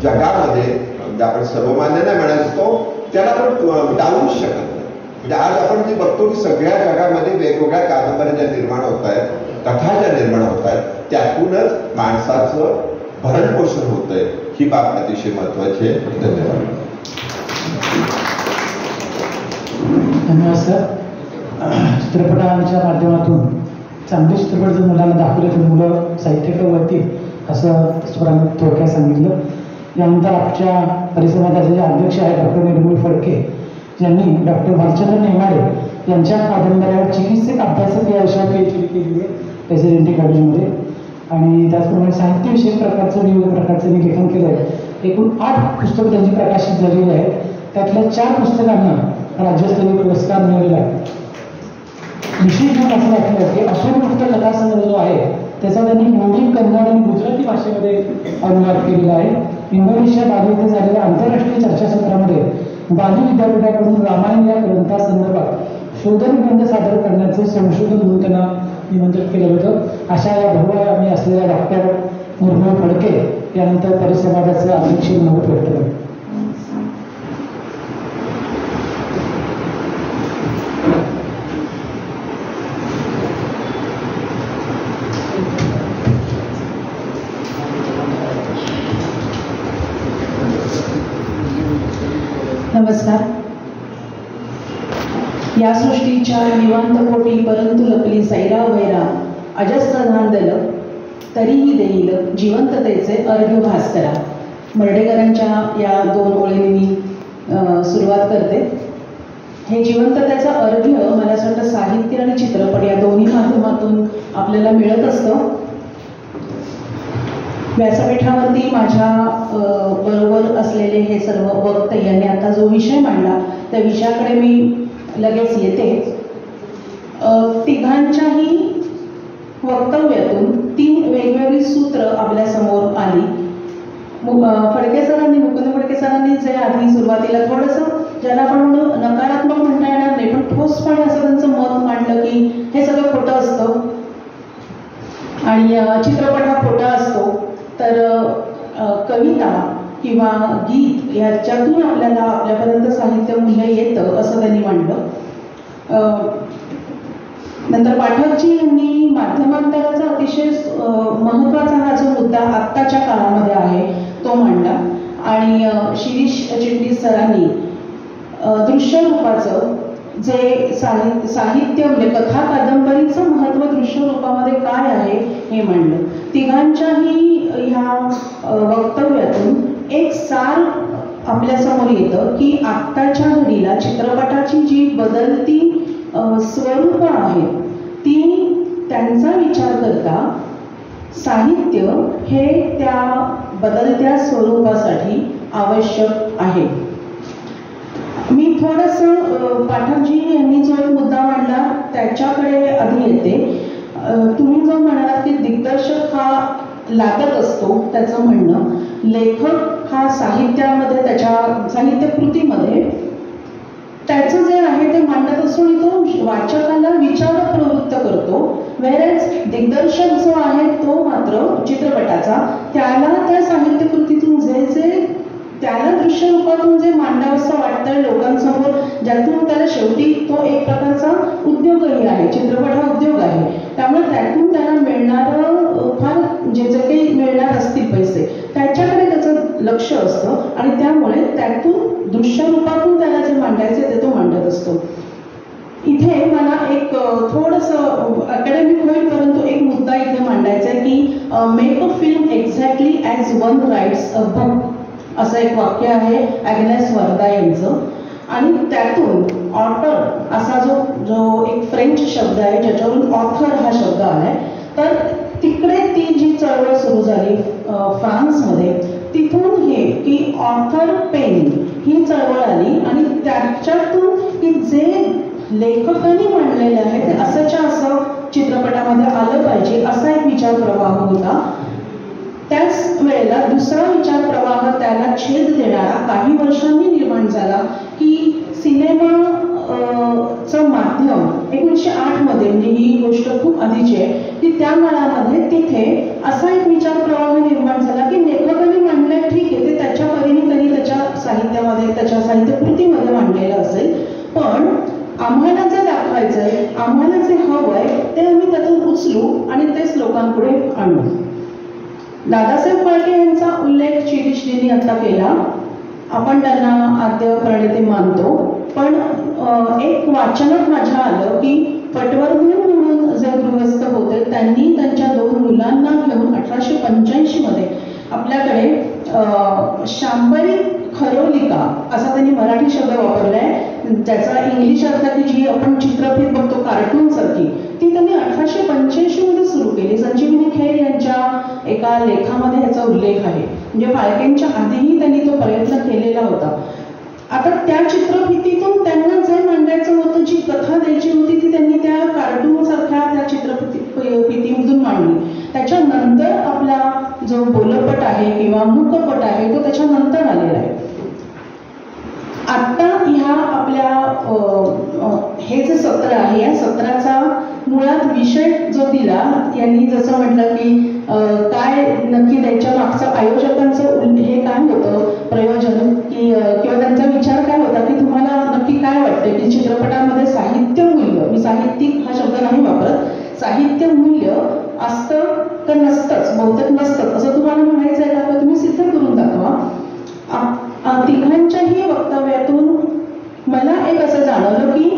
[SPEAKER 4] जगामध्ये आपण सर्वमान्य नाही म्हणायचो त्याला पण टाळूच शकत नाही. म्हणजे आज आपण जे बघतो की सगळ्या जगामध्ये वेगवेगळ्या कादंबऱ्या ज्या निर्माण होत आहेत, कथा ज्या निर्माण होत आहेत त्यातूनच माणसाचं भरणपोषण होत आहे. ही बाब अतिशय महत्वाची आहे. धन्यवाद.
[SPEAKER 1] धन्यवाद सर. चित्रपटांच्या माध्यमातून चांगले चित्रपट जर मुलांना दाखवले तर मुलं साहित्याकडे वळतील असं स्वरांनी थोडक्यात सांगितलं. यानंतर आमच्या परिसंवादाचे जे अध्यक्ष आहेत डॉक्टर निर्मूल फडके यांनी डॉक्टर भालचंद्र नेमाडे यांच्या कादंबऱ्यावर चिकित्सक अभ्यासक या विषयावर PhD केलेली आहे रेसिडेंटी कॉलेजमध्ये आणि त्याचप्रमाणे साहित्यविषयक प्रकारचं विविध प्रकारचं लिखाण केलं आहे. एकूण 8 पुस्तकं त्यांची प्रकाशित झालेली आहेत. त्यातल्या 4 पुस्तकांना राज्यस्तरीय पुरस्कार मिळालेला आहे. विशेष म्हणजे असं वाटलं की असूनमुक्त कथासंग्रह जो आहे त्याचा त्यांनी हिंदी, कन्नड आणि गुजराती भाषेमध्ये अनुवाद केलेला आहे. इंडोनेशिया बाली येथे झालेल्या आंतरराष्ट्रीय चर्चासत्रामध्ये बाली विद्यापीठाकडून रामायण या ग्रंथासंदर्भात शोधनिबंध सादर करण्याचे संशोधन म्हणून त्यांना निमंत्रित केलं होतं. अशा या बहुवाय आम्ही असलेल्या डॉक्टर मुरमू फडके यानंतर परिसंवादाचे अध्यक्ष नमूद करतो.
[SPEAKER 5] नमस्कार. या सृष्टीच्या निवांत पोटी परंतु लपली सैरा वैरा अजस्र धांदल तरीही देईल जिवंततेचे अर्घ्य भास्करा. मर्ढेकरांच्या या 2 ओळींनी मी सुरुवात करते. हे जिवंततेचं अर्घ्य मला असं वाटतं साहित्य आणि चित्रपट या दोन्ही माध्यमातून आपल्याला मिळत असतं. व्यासपीठावरती माझ्या बरोबर असलेले हे सर्व वक्ते यांनी आता जो विषय मांडला त्या विषयाकडे मी लगेच येते. तिघांच्याही वक्तव्यातून 3 वेगवेगळी सूत्र आपल्यासमोर आली. फडके सरांनी, मुकुंद फडके सरांनी जे आधी सुरुवातीला थोडंसं ज्याला आपण नकारात्मक म्हणता येणार नाही पण ठोसपणे असं त्यांचं मत मांडलं की हे सगळं खोटं असतं आणि चित्रपट हा खोटा असतो. तर कविता किंवा गीत याच्यातून आपल्यापर्यंत साहित्य मूल्य येतं असं त्यांनी मांडलं. नंतर पाठकजी यांनी माध्यमांतराचा अतिशय महत्त्वाचा हा जो मुद्दा आत्ताच्या काळामध्ये आहे तो मांडला. आणि शिरीष चिटणीस सरांनी दृश्य रूपाचं जे साहित्य म्हणजे कथा कादंबरीचं महत्त्व दृश्य रूपामध्ये काय आहे हे मांडलं. तिघांच्याही ह्या वक्तव्यातून एक सार आपल्यासमोर येतं की आत्ताच्या घडीला चित्रपटाची जी बदलती स्वरूपं आहेत ती त्यांचा विचार करता साहित्य हे त्या बदलत्या स्वरूपासाठी आवश्यक आहे. मी थोडंसं पाठकजी यांनी जो एक मुद्दा मांडला त्याच्याकडे आधी येते. तुम्ही जो म्हणालात की दिग्दर्शक हा लागत असतो त्याचं म्हणणं, लेखक हा साहित्यामध्ये त्याच्या साहित्य कृतीमध्ये त्याचं जे आहे ते मांडत असतो आणि तो वाचकाला विचार प्रवृत्त करतो. वेळेस दिग्दर्शक जो आहे तो मात्र चित्रपटाचा त्याला त्या साहित्य कृतीतून जे त्याला दृश्य रूपातून जे मांडावंसं वाटतंय लोकांसमोर ज्यातून त्याला शेवटी तो एक प्रकारचा उद्योगही आहे, चित्रपट हा उद्योग आहे. त्यामुळे त्यातून त्याला मिळणारं फार जे काही मिळणार असतील पैसे त्याच्याकडे त्याचं लक्ष असतं आणि त्यामुळे त्यातून दृश्य रूपातून त्याला जे मांडायचे ते तो मांडत असतो. इथे मला एक थोडंसं अकॅडमिक होईल परंतु एक मुद्दा इथे मांडायचा आहे की make a film exactly as one writes a book असं एक वाक्य आहे ॲग्नेस वर्दा यांचं. आणि त्यातून ऑथर असा जो एक फ्रेंच शब्द आहे ज्याच्यावरून ऑथर हा शब्द आलाय. तर तिकडे ती जी चळवळ सुरू झाली फ्रान्समध्ये तिथून हे की ऑथर पेन ही चळवळ आली आणि त्याच्यातून की जे लेखकांनी मांडलेलं आहे ते असंच्या असं चित्रपटामध्ये आलं पाहिजे असा एक विचार प्रवाह होता. त्याच वेळेला दुसरा विचार प्रवाह त्याला छेद देणारा काही वर्षांनी निर्माण झाला की सिनेमाचं माध्यम 1908 मध्ये म्हणजे ही गोष्ट खूप आधीची आहे की त्या काळामध्ये तिथे असा एक विचार प्रवाह निर्माण झाला की लेखकांनी मांडलंय ठीक आहे ते त्याच्या परीने त्यांनी त्याच्या साहित्यामध्ये त्याच्या साहित्य कृतीमध्ये मांडलेलं असेल पण आम्हाला जे दाखवायचंय आम्हाला जे हवंय ते आम्ही त्यातून उचलू आणि तेच लोकांपुढे आणू. दादासाहेब फाळके यांचा उल्लेख शिरीषजींनी आता केला. आपण त्यांना आद्य प्रणेते मानतो पण एक वाचनात माझ्या आलं की पटवर्धन म्हणून जे गृहस्थ होते त्यांनी त्यांच्या 2 मुलांना घेऊन 1885 मध्ये आपल्याकडे शांभरी खरोलिका असा त्यांनी मराठी शब्द वापरलाय ज्याचा इंग्लिश अर्थ की जी आपण चित्रफित बघतो कार्टून सारखी ती त्यांनी 1885 मध्ये सुरू केली. संजीवनी खेर यांच्या एका लेखामध्ये ह्याचं उल्लेख आहे. म्हणजे फाळकेंच्या आधीही त्यांनी तो प्रयत्न केलेला होता. आता त्या चित्रफितीतून त्यांना जे मांडायचं होतं, जी कथा द्यायची होती ती त्यांनी त्या कार्टून सारख्या त्या चित्रफितीमधून मांडली. त्याच्यानंतर आपला जो बोलपट आहे किंवा मूकपट आहे तो त्याच्यानंतर आलेला आहे. आता ह्या आपल्या हे जे सत्र आहे या सत्राचा मुळात विषय जो दिला, यांनी जसं म्हटलं की काय नक्की त्याच्या मागचं आयोजकांचं हे काय होतं प्रयोजन की किंवा त्यांचा विचार काय होता की तुम्हाला नक्की काय वाटतं की चित्रपटामध्ये साहित्य मूल्य, मी साहित्यिक हा शब्द नाही वापरत, साहित्य मूल्य असतं तर नसतंच, बहुतेक नसतं असं तुम्हाला म्हणायचं आहे का? तुम्ही सिद्ध करून दाखवा. तिघांच्याही वक्तव्यातून मला एक असं जाणवलं की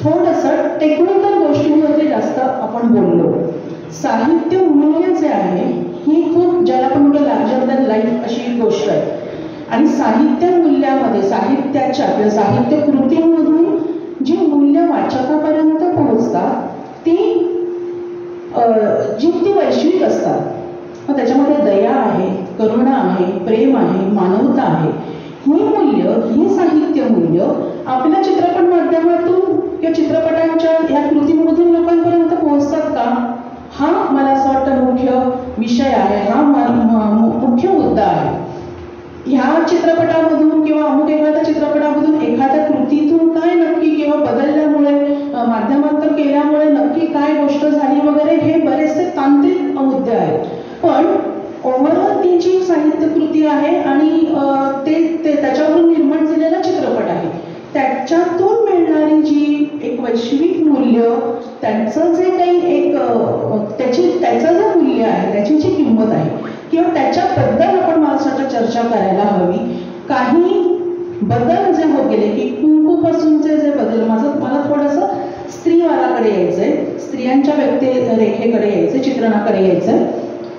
[SPEAKER 5] थोडंसं टेक्निकल गोष्टींवरती जास्त आपण बोललो. साहित्य मूल्य जे आहे ही खूप ज्याला आपण म्हणतो लार्जर दॅन लाईफ अशी गोष्ट आहे. आणि साहित्य मूल्यामध्ये साहित्याच्या किंवा साहित्य कृतींमधून जी मूल्य वाचकापर्यंत पोहोचतात ती वैश्विक असतात. मग त्याच्यामध्ये दया आहे, करुणा आहे, प्रेम आहे, मानवता आहे. ही मूल्य, ही साहित्य मूल्य आपल्या चित्रपट माध्यमातून किंवा चित्रपटांच्या ह्या कृतींमधून लोकांपर्यंत पोहोचतात का? हा मला असं वाटतं मुख्य विषय आहे, हा मुख्य मुद्दा आहे. ह्या चित्रपटामधून किंवा अमुक एखाद्या चित्रपटामधून एखाद्या कृतीतून काय नक्की किंवा बदलल्यामुळे माध्यमांतर केल्यामुळे नक्की काय गोष्ट झाली वगैरे हे बरेचसे तांत्रिक मुद्दे आहेत. पण ओव्हरऑल ती जी साहित्य कृती आहे आणि ते त्याच्यावरून निर्माण झालेला चित्रपट आहे त्याच्यातून मिळणारी जी एक वैश्विक मूल्य, त्यांचं जे काही एक त्याचं जे मूल्य आहे, त्याची जी किंमत आहे किंवा त्याच्याबद्दल आपण माणसाच्या चर्चा करायला हवी. काही बदल जे होत गेले की कुंकूपासूनचे जे बदल, मला थोडंसं स्त्रीवादाकडे यायचंय, स्त्रियांच्या व्यक्तिरेखेकडे यायचंय, चित्रणाकडे यायचंय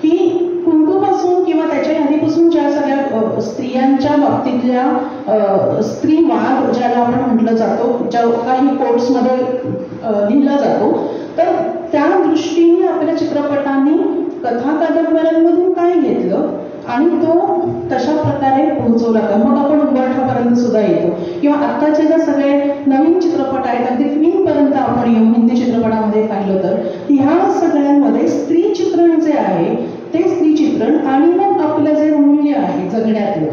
[SPEAKER 5] की कुंकूपासून किंवा त्याच्या आधीपासून ज्या सगळ्या स्त्रियांच्या बाबतीतल्या स्त्रीवाद ज्याला आपण म्हटलं जातो, ज्या काही कोट्समध्ये लिहिला जातो, तर त्या दृष्टीने आपल्या चित्रपटांनी कथा कादंबऱ्यांमधून काय घेतलं आणि तो तशा प्रकारे पोहोचवला का. मग आपण उंबरठापर्यंत सुद्धा येतो किंवा आत्ताचे जे सगळे नवीन चित्रपट आहेत अगदी क्वीनपर्यंत आपण येऊ हिंदी चित्रपटामध्ये पाहिलं तर ह्या सगळ्यांमध्ये स्त्री चित्रण जे आहे ते स्त्री चित्रण आणि मग आपलं जे मूल्य आहे जगण्यातलं,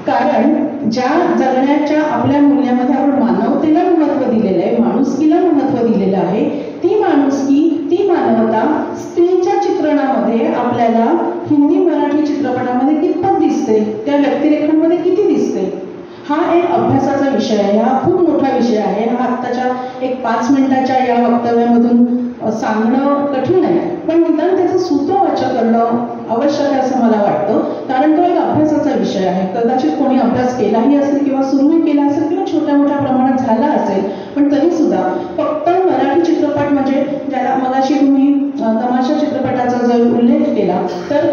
[SPEAKER 5] कारण ज्या जगण्याच्या आपल्या मूल्यामध्ये आपण मानवतेला महत्त्व दिलेलं आहे, माणुसकीला महत्त्व दिलेलं आहे, ती माणुसकी, ती मानवता स्त्रीच्या चित्रणामध्ये आपल्याला हिंदी मराठी चित्रपटामध्ये कितपत दिसते, त्या व्यक्तिरेखांमध्ये किती दिसते, हा एक अभ्यासाचा विषय आहे. हा खूप मोठा विषय आहे. हा आत्ताच्या एक 5 मिनिटाच्या या वक्तव्यामधून सांगणं कठीण आहे, पण निदान त्याचं सूत्रवाचन करणं आवश्यक आहे असं मला वाटतं, कारण तो एक अभ्यासाचा विषय आहे. कदाचित कोणी अभ्यास केलाही असेल किंवा सुरूही केला असेल किंवा छोट्या मोठ्या प्रमाणात झाला असेल, पण तरी सुद्धा फक्त मराठी चित्रपट म्हणजे ज्याला मगाशी तुम्ही तमाशा चित्रपटाचा जर उल्लेख केला तर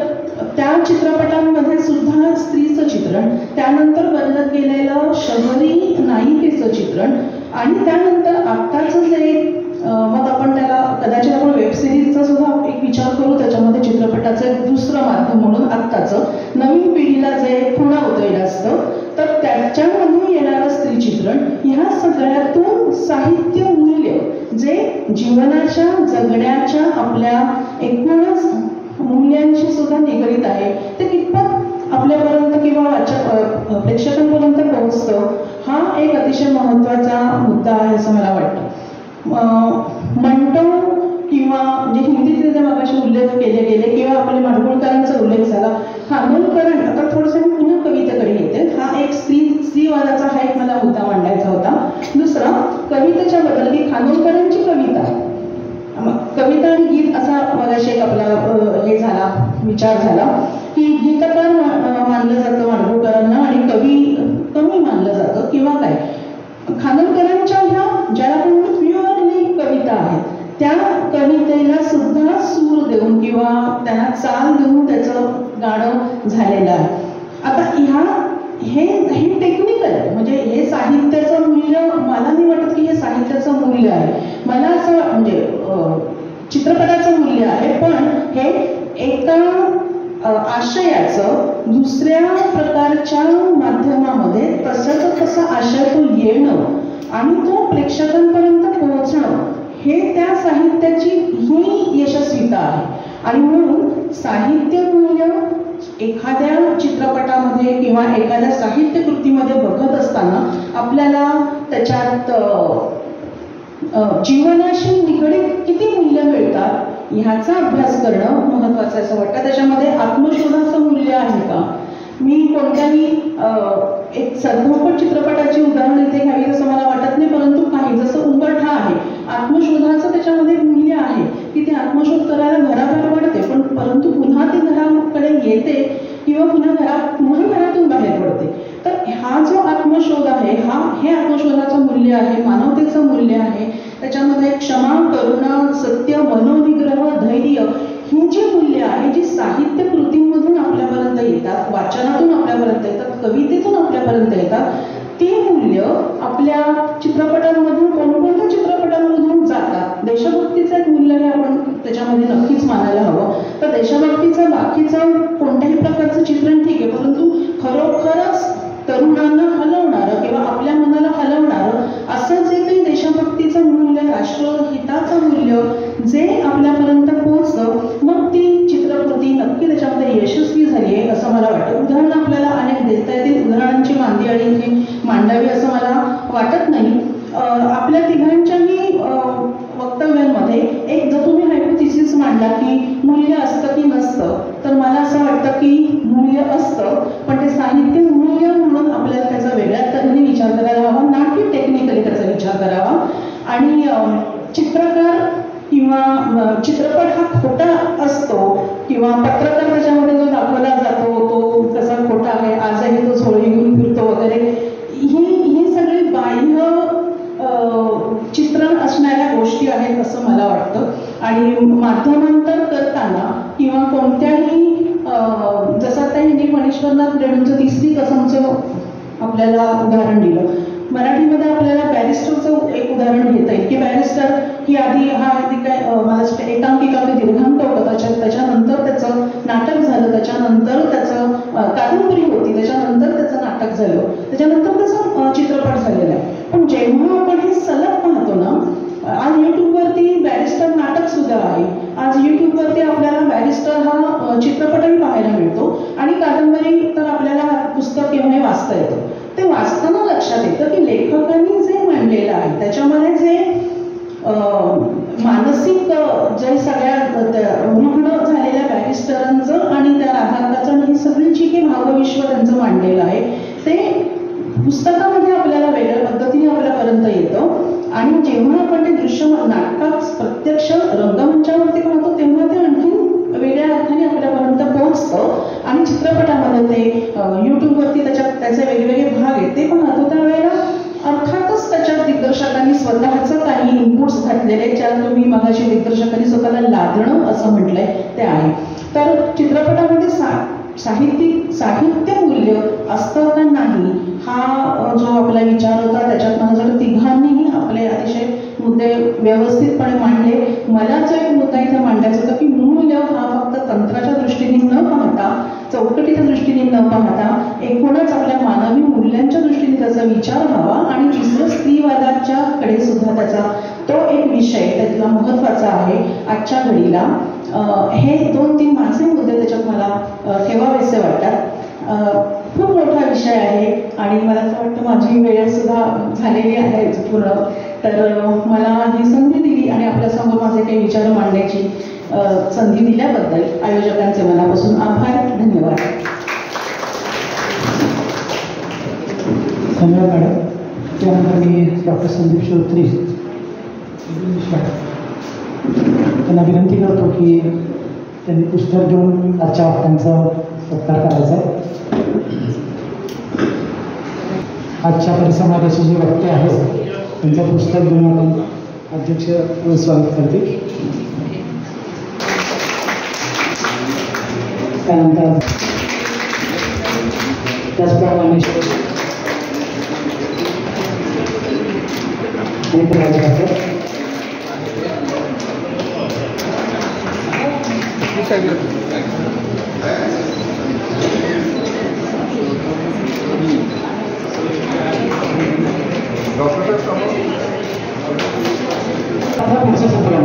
[SPEAKER 5] त्या चित्रपटांमध्ये सुद्धा स्त्रीचं चित्रण, त्यानंतर बदलत गेलेलं शहरी नायिकेचं चित्रण आणि त्यानंतर आत्ताचं जे मग आपण त्याला कदाचित आपण वेबसिरीजचा सुद्धा एक विचार करू, त्याच्यामध्ये चित्रपटाचं एक दुसरं माध्यम म्हणून आत्ताचं नवीन पिढीला जे खुणावतंय असतं, तर त्याच्यामधून येणारं स्त्री चित्रण, ह्या सगळ्यातून साहित्य मूल्य जे जीवनाच्या जगण्याच्या आपल्या एकूणच मूल्यांशी सुद्धा निगडीत आहे ते कितपत आपल्यापर्यंत किंवा प्रेक्षकांपर्यंत पोहोचतं, हा एक अतिशय महत्त्वाचा मुद्दा आहे असं मला वाटतं. मंटो किंवा म्हणजे हिंदीचे जे मगाशी उल्लेख केले गेले किंवा आपले माडगुळकरांचा उल्लेख झाला, खानोलकरण, आता थोडंसं मी पुन्हा कवितेकडे येते. हा एक स्त्रीवादाचा हा एक मला मुद्दा मांडायचा होता. दुसरा कवितेच्या बद्दल की खानोलकरांची कविता आणि गीत असा मगाशी एक आपला हे झाला विचार झाला की गीतकार मानलं जातं माडगुळकरांना आणि कवी कमी मानलं जातं किंवा काय. खानोलकरांच्या ह्या ज्याला आपण प्युअरली कविता आहेत त्या कवितेला सुद्धा सूर देऊन किंवा त्यांना चाल देऊन त्याचं गाणं झालेलं आहे. आता हे टेक्निकल आहे, म्हणजे हे साहित्याचं मूल्य मला नाही वाटत की हे साहित्याचं मूल्य आहे, मला असं म्हणजे चित्रपटाचं मूल्य आहे, पण हे एका आशयाचं दुसऱ्या प्रकारच्या माध्यमामध्ये तसंच तसा आशय तो येणं आणि तो प्रेक्षकांपर्यंत पोहोचणं हे त्या साहित्याची ही यशस्वीता आहे. आणि म्हणून साहित्य मूल्य एखाद्या चित्रपटामध्ये किंवा एखाद्या साहित्य कृतीमध्ये बघत असताना आपल्याला त्याच्यात जीवनाशी निगडीत किती मूल्य मिळतात ह्याचा अभ्यास करणं महत्त्वाचं आहे असं वाटतं. त्याच्यामध्ये आत्मशोधाचं मूल्य आहे का? मी कोणत्याही एक सरधोपट चित्रपटाची उदाहरण इथे घ्यावी असं मला वाटत नाही, परंतु काही जसं उंबरठा आहे, आत्मशोधाचं त्याच्यामध्ये मूल्य आहे की ते आत्मशोध करायला घराबाहेर पडते, पण परंतु पुन्हा ती घराकडे येते किंवा पुन्हा घरातून बाहेर पडते. तर हा जो आत्मशोध आहे हे आत्मशोधाचं मूल्य आहे, मानवतेचं मूल्य आहे. त्याच्यामध्ये क्षमा, करुणा, सत्य, मनोनिग्रह, धैर्य ही जी मूल्य आहे जी साहित्य कृतींमधून आपल्यापर्यंत येतात, वाचनातून आपल्यापर्यंत येतात, कवितेतून आपल्यापर्यंत येतात, ती मूल्य आपल्या चित्रपटांमधून कोणकोणत्या चित्रपटांमधून जातात. देशभक्तीचं एक मूल्य हे आपण त्याच्यामध्ये नक्कीच मानायला हवं. तर देशभक्तीचं बाकीचं कोणत्याही प्रकारचं चित्रण ठीक आहे, परंतु खरोखरच तरुणांना हलवणारं किंवा आपल्या मनाला हलवणारं असं जे काही देशभक्तीचं मूल्य, राष्ट्रहिताचं मूल्य जे आपल्यापर्यंत पोहोचतं, मग ती चित्रकृती नक्की त्याच्यामध्ये यशस्वी झाली आहे असं मला वाटतं. उदाहरणं आपल्याला अनेक देता येतील, उदाहरणांची मांदियाळी इथे मांडावी असं मला वाटत नाही. आपल्या तिघांच्याही वक्तव्यांमध्ये एक जर तुम्ही हायपोथिसिस मांडला की मूल्य असतं की नसतं, तर मला असं वाटतं की मूल्य असतं, पण ते साहित्य मूल्य म्हणून आपल्याला त्याचा वेगळ्या तऱ्हेने विचार करायला हवा, ना की टेक्निकली त्याचा विचार करावा. आणि चित्रकार किंवा चित्रपट हा खोटा असतो किंवा पत्रकार त्याच्यामध्ये जो दाखवला जातो तो कसा खोटा आहे, आजही तो झोळी घेऊन फिरतो वगैरे, ही सगळी बाह्य चित्रण असणाऱ्या गोष्टी आहेत असं मला वाटतं. आणि माध्यमांतर करताना किंवा कोणत्याही जसं आता हिंदी फणीश्वरनाथ रेणूंचं तिसरी कसमचं आपल्याला उदाहरण दिलं, मराठीमध्ये आपल्याला बॅरिस्टरचं एक उदाहरण घेता येईल की बॅरिस्टर ही आधी काय मला एकांकिका ते दीर्घांक होतं, त्याच्यानंतर त्याचं नाटक झालं, त्याच्यानंतर त्याचं कादंबरी होती, त्याच्यानंतर त्याचं नाटक झालं, त्याच्यानंतर त्याचं चित्रपट झालेला आहे. पण जेव्हा आपण हे सलग पाहतो ना, आज यूट्यूबवरती बॅरिस्टर नाटक सुद्धा आहे, आज यूट्यूबवरती आपल्याला बॅरिस्टर हा चित्रपटही पाहायला मिळतो आणि कादंबरी तर आपल्याला पुस्तक केव्हाही वाचता येतं. ते वाचताना लक्षात येतं की लेखकांनी जे मांडलेलं आहे त्याच्यामध्ये जे मानसिक जे सगळ्या रुग्ण झालेल्या बॅरिस्टरांचं आणि त्या राधांकाचं ही सगळी जी काही भावविश्व त्यांचं मांडलेलं आहे ते पुस्तकामध्ये आपल्याला वेगळ्या पद्धतीने आपल्यापर्यंत येतं. आणि जेव्हा आपण ते दृश्य नाटकात प्रत्यक्ष रंगमंचावरती पाहतो तेव्हा ते आणखी वेगळ्या अर्थाने आपल्यापर्यंत पोहोचतं. आणि चित्रपटामध्ये ते यूट्यूबवरती त्याचे वेगवेगळे भाग आहेत ते पाहतो त्यावेळेला अर्थातच त्याच्यात दिग्दर्शकांनी स्वतःचं काही इनपुट्स घातलेले, ज्याला तुम्ही मगाशी दिग्दर्शकांनी स्वतःला लादणं असं म्हटलंय ते आहे. तर चित्रपटामध्ये साहित्य मूल्य असतं का नाही हा जो आपला विचार होता, त्याच्यात मला जर तिघांनीही आपले अतिशय मुद्दे व्यवस्थितपणे मांडले. मला जो एक मुद्दा इथे मांडायचा होता की मूल्य हा फक्त तंत्राच्या दृष्टीने न पाहता, चौकटीच्या दृष्टीने न पाहता, एकूणच आपल्या मानवी मूल्यांच्या दृष्टीने त्याचा विचार व्हावा. आणि दुसरं स्त्रीवादाच्या कडे सुद्धा त्याचा तो एक विषय त्यातला महत्त्वाचा आहे आजच्या घडीला. हे 2-3 माझे मुद्दे त्याच्यात मला ठेवावेसे वाटतात. खूप मोठा विषय आहे आणि मला असं वाटतं माझी वेळ सुद्धा झालेली आहे पूर्ण. तर मला ही संधी दिली आणि आपल्यासमोर माझे काही विचार मांडण्याची संधी दिल्याबद्दल आयोजकांचे मनापासून आभार. धन्यवाद.
[SPEAKER 1] धन्यवाद मॅडम. त्यानंतर मी डॉक्टर संदीप श्रोत्री त्यांना विनंती करतो की त्यांनी पुस्तक घेऊन आजच्या वक्त्यांचा सत्कार करायचा आहे. आजच्या परिसंवादाचे जे वक्ते आहेत त्यांचं पुस्तक घेऊन आपण अध्यक्ष स्वागत करते. त्यानंतर त्याचप्रमाणे
[SPEAKER 2] Thank you.
[SPEAKER 4] डॉक्टर
[SPEAKER 1] आता पुढचं सत्र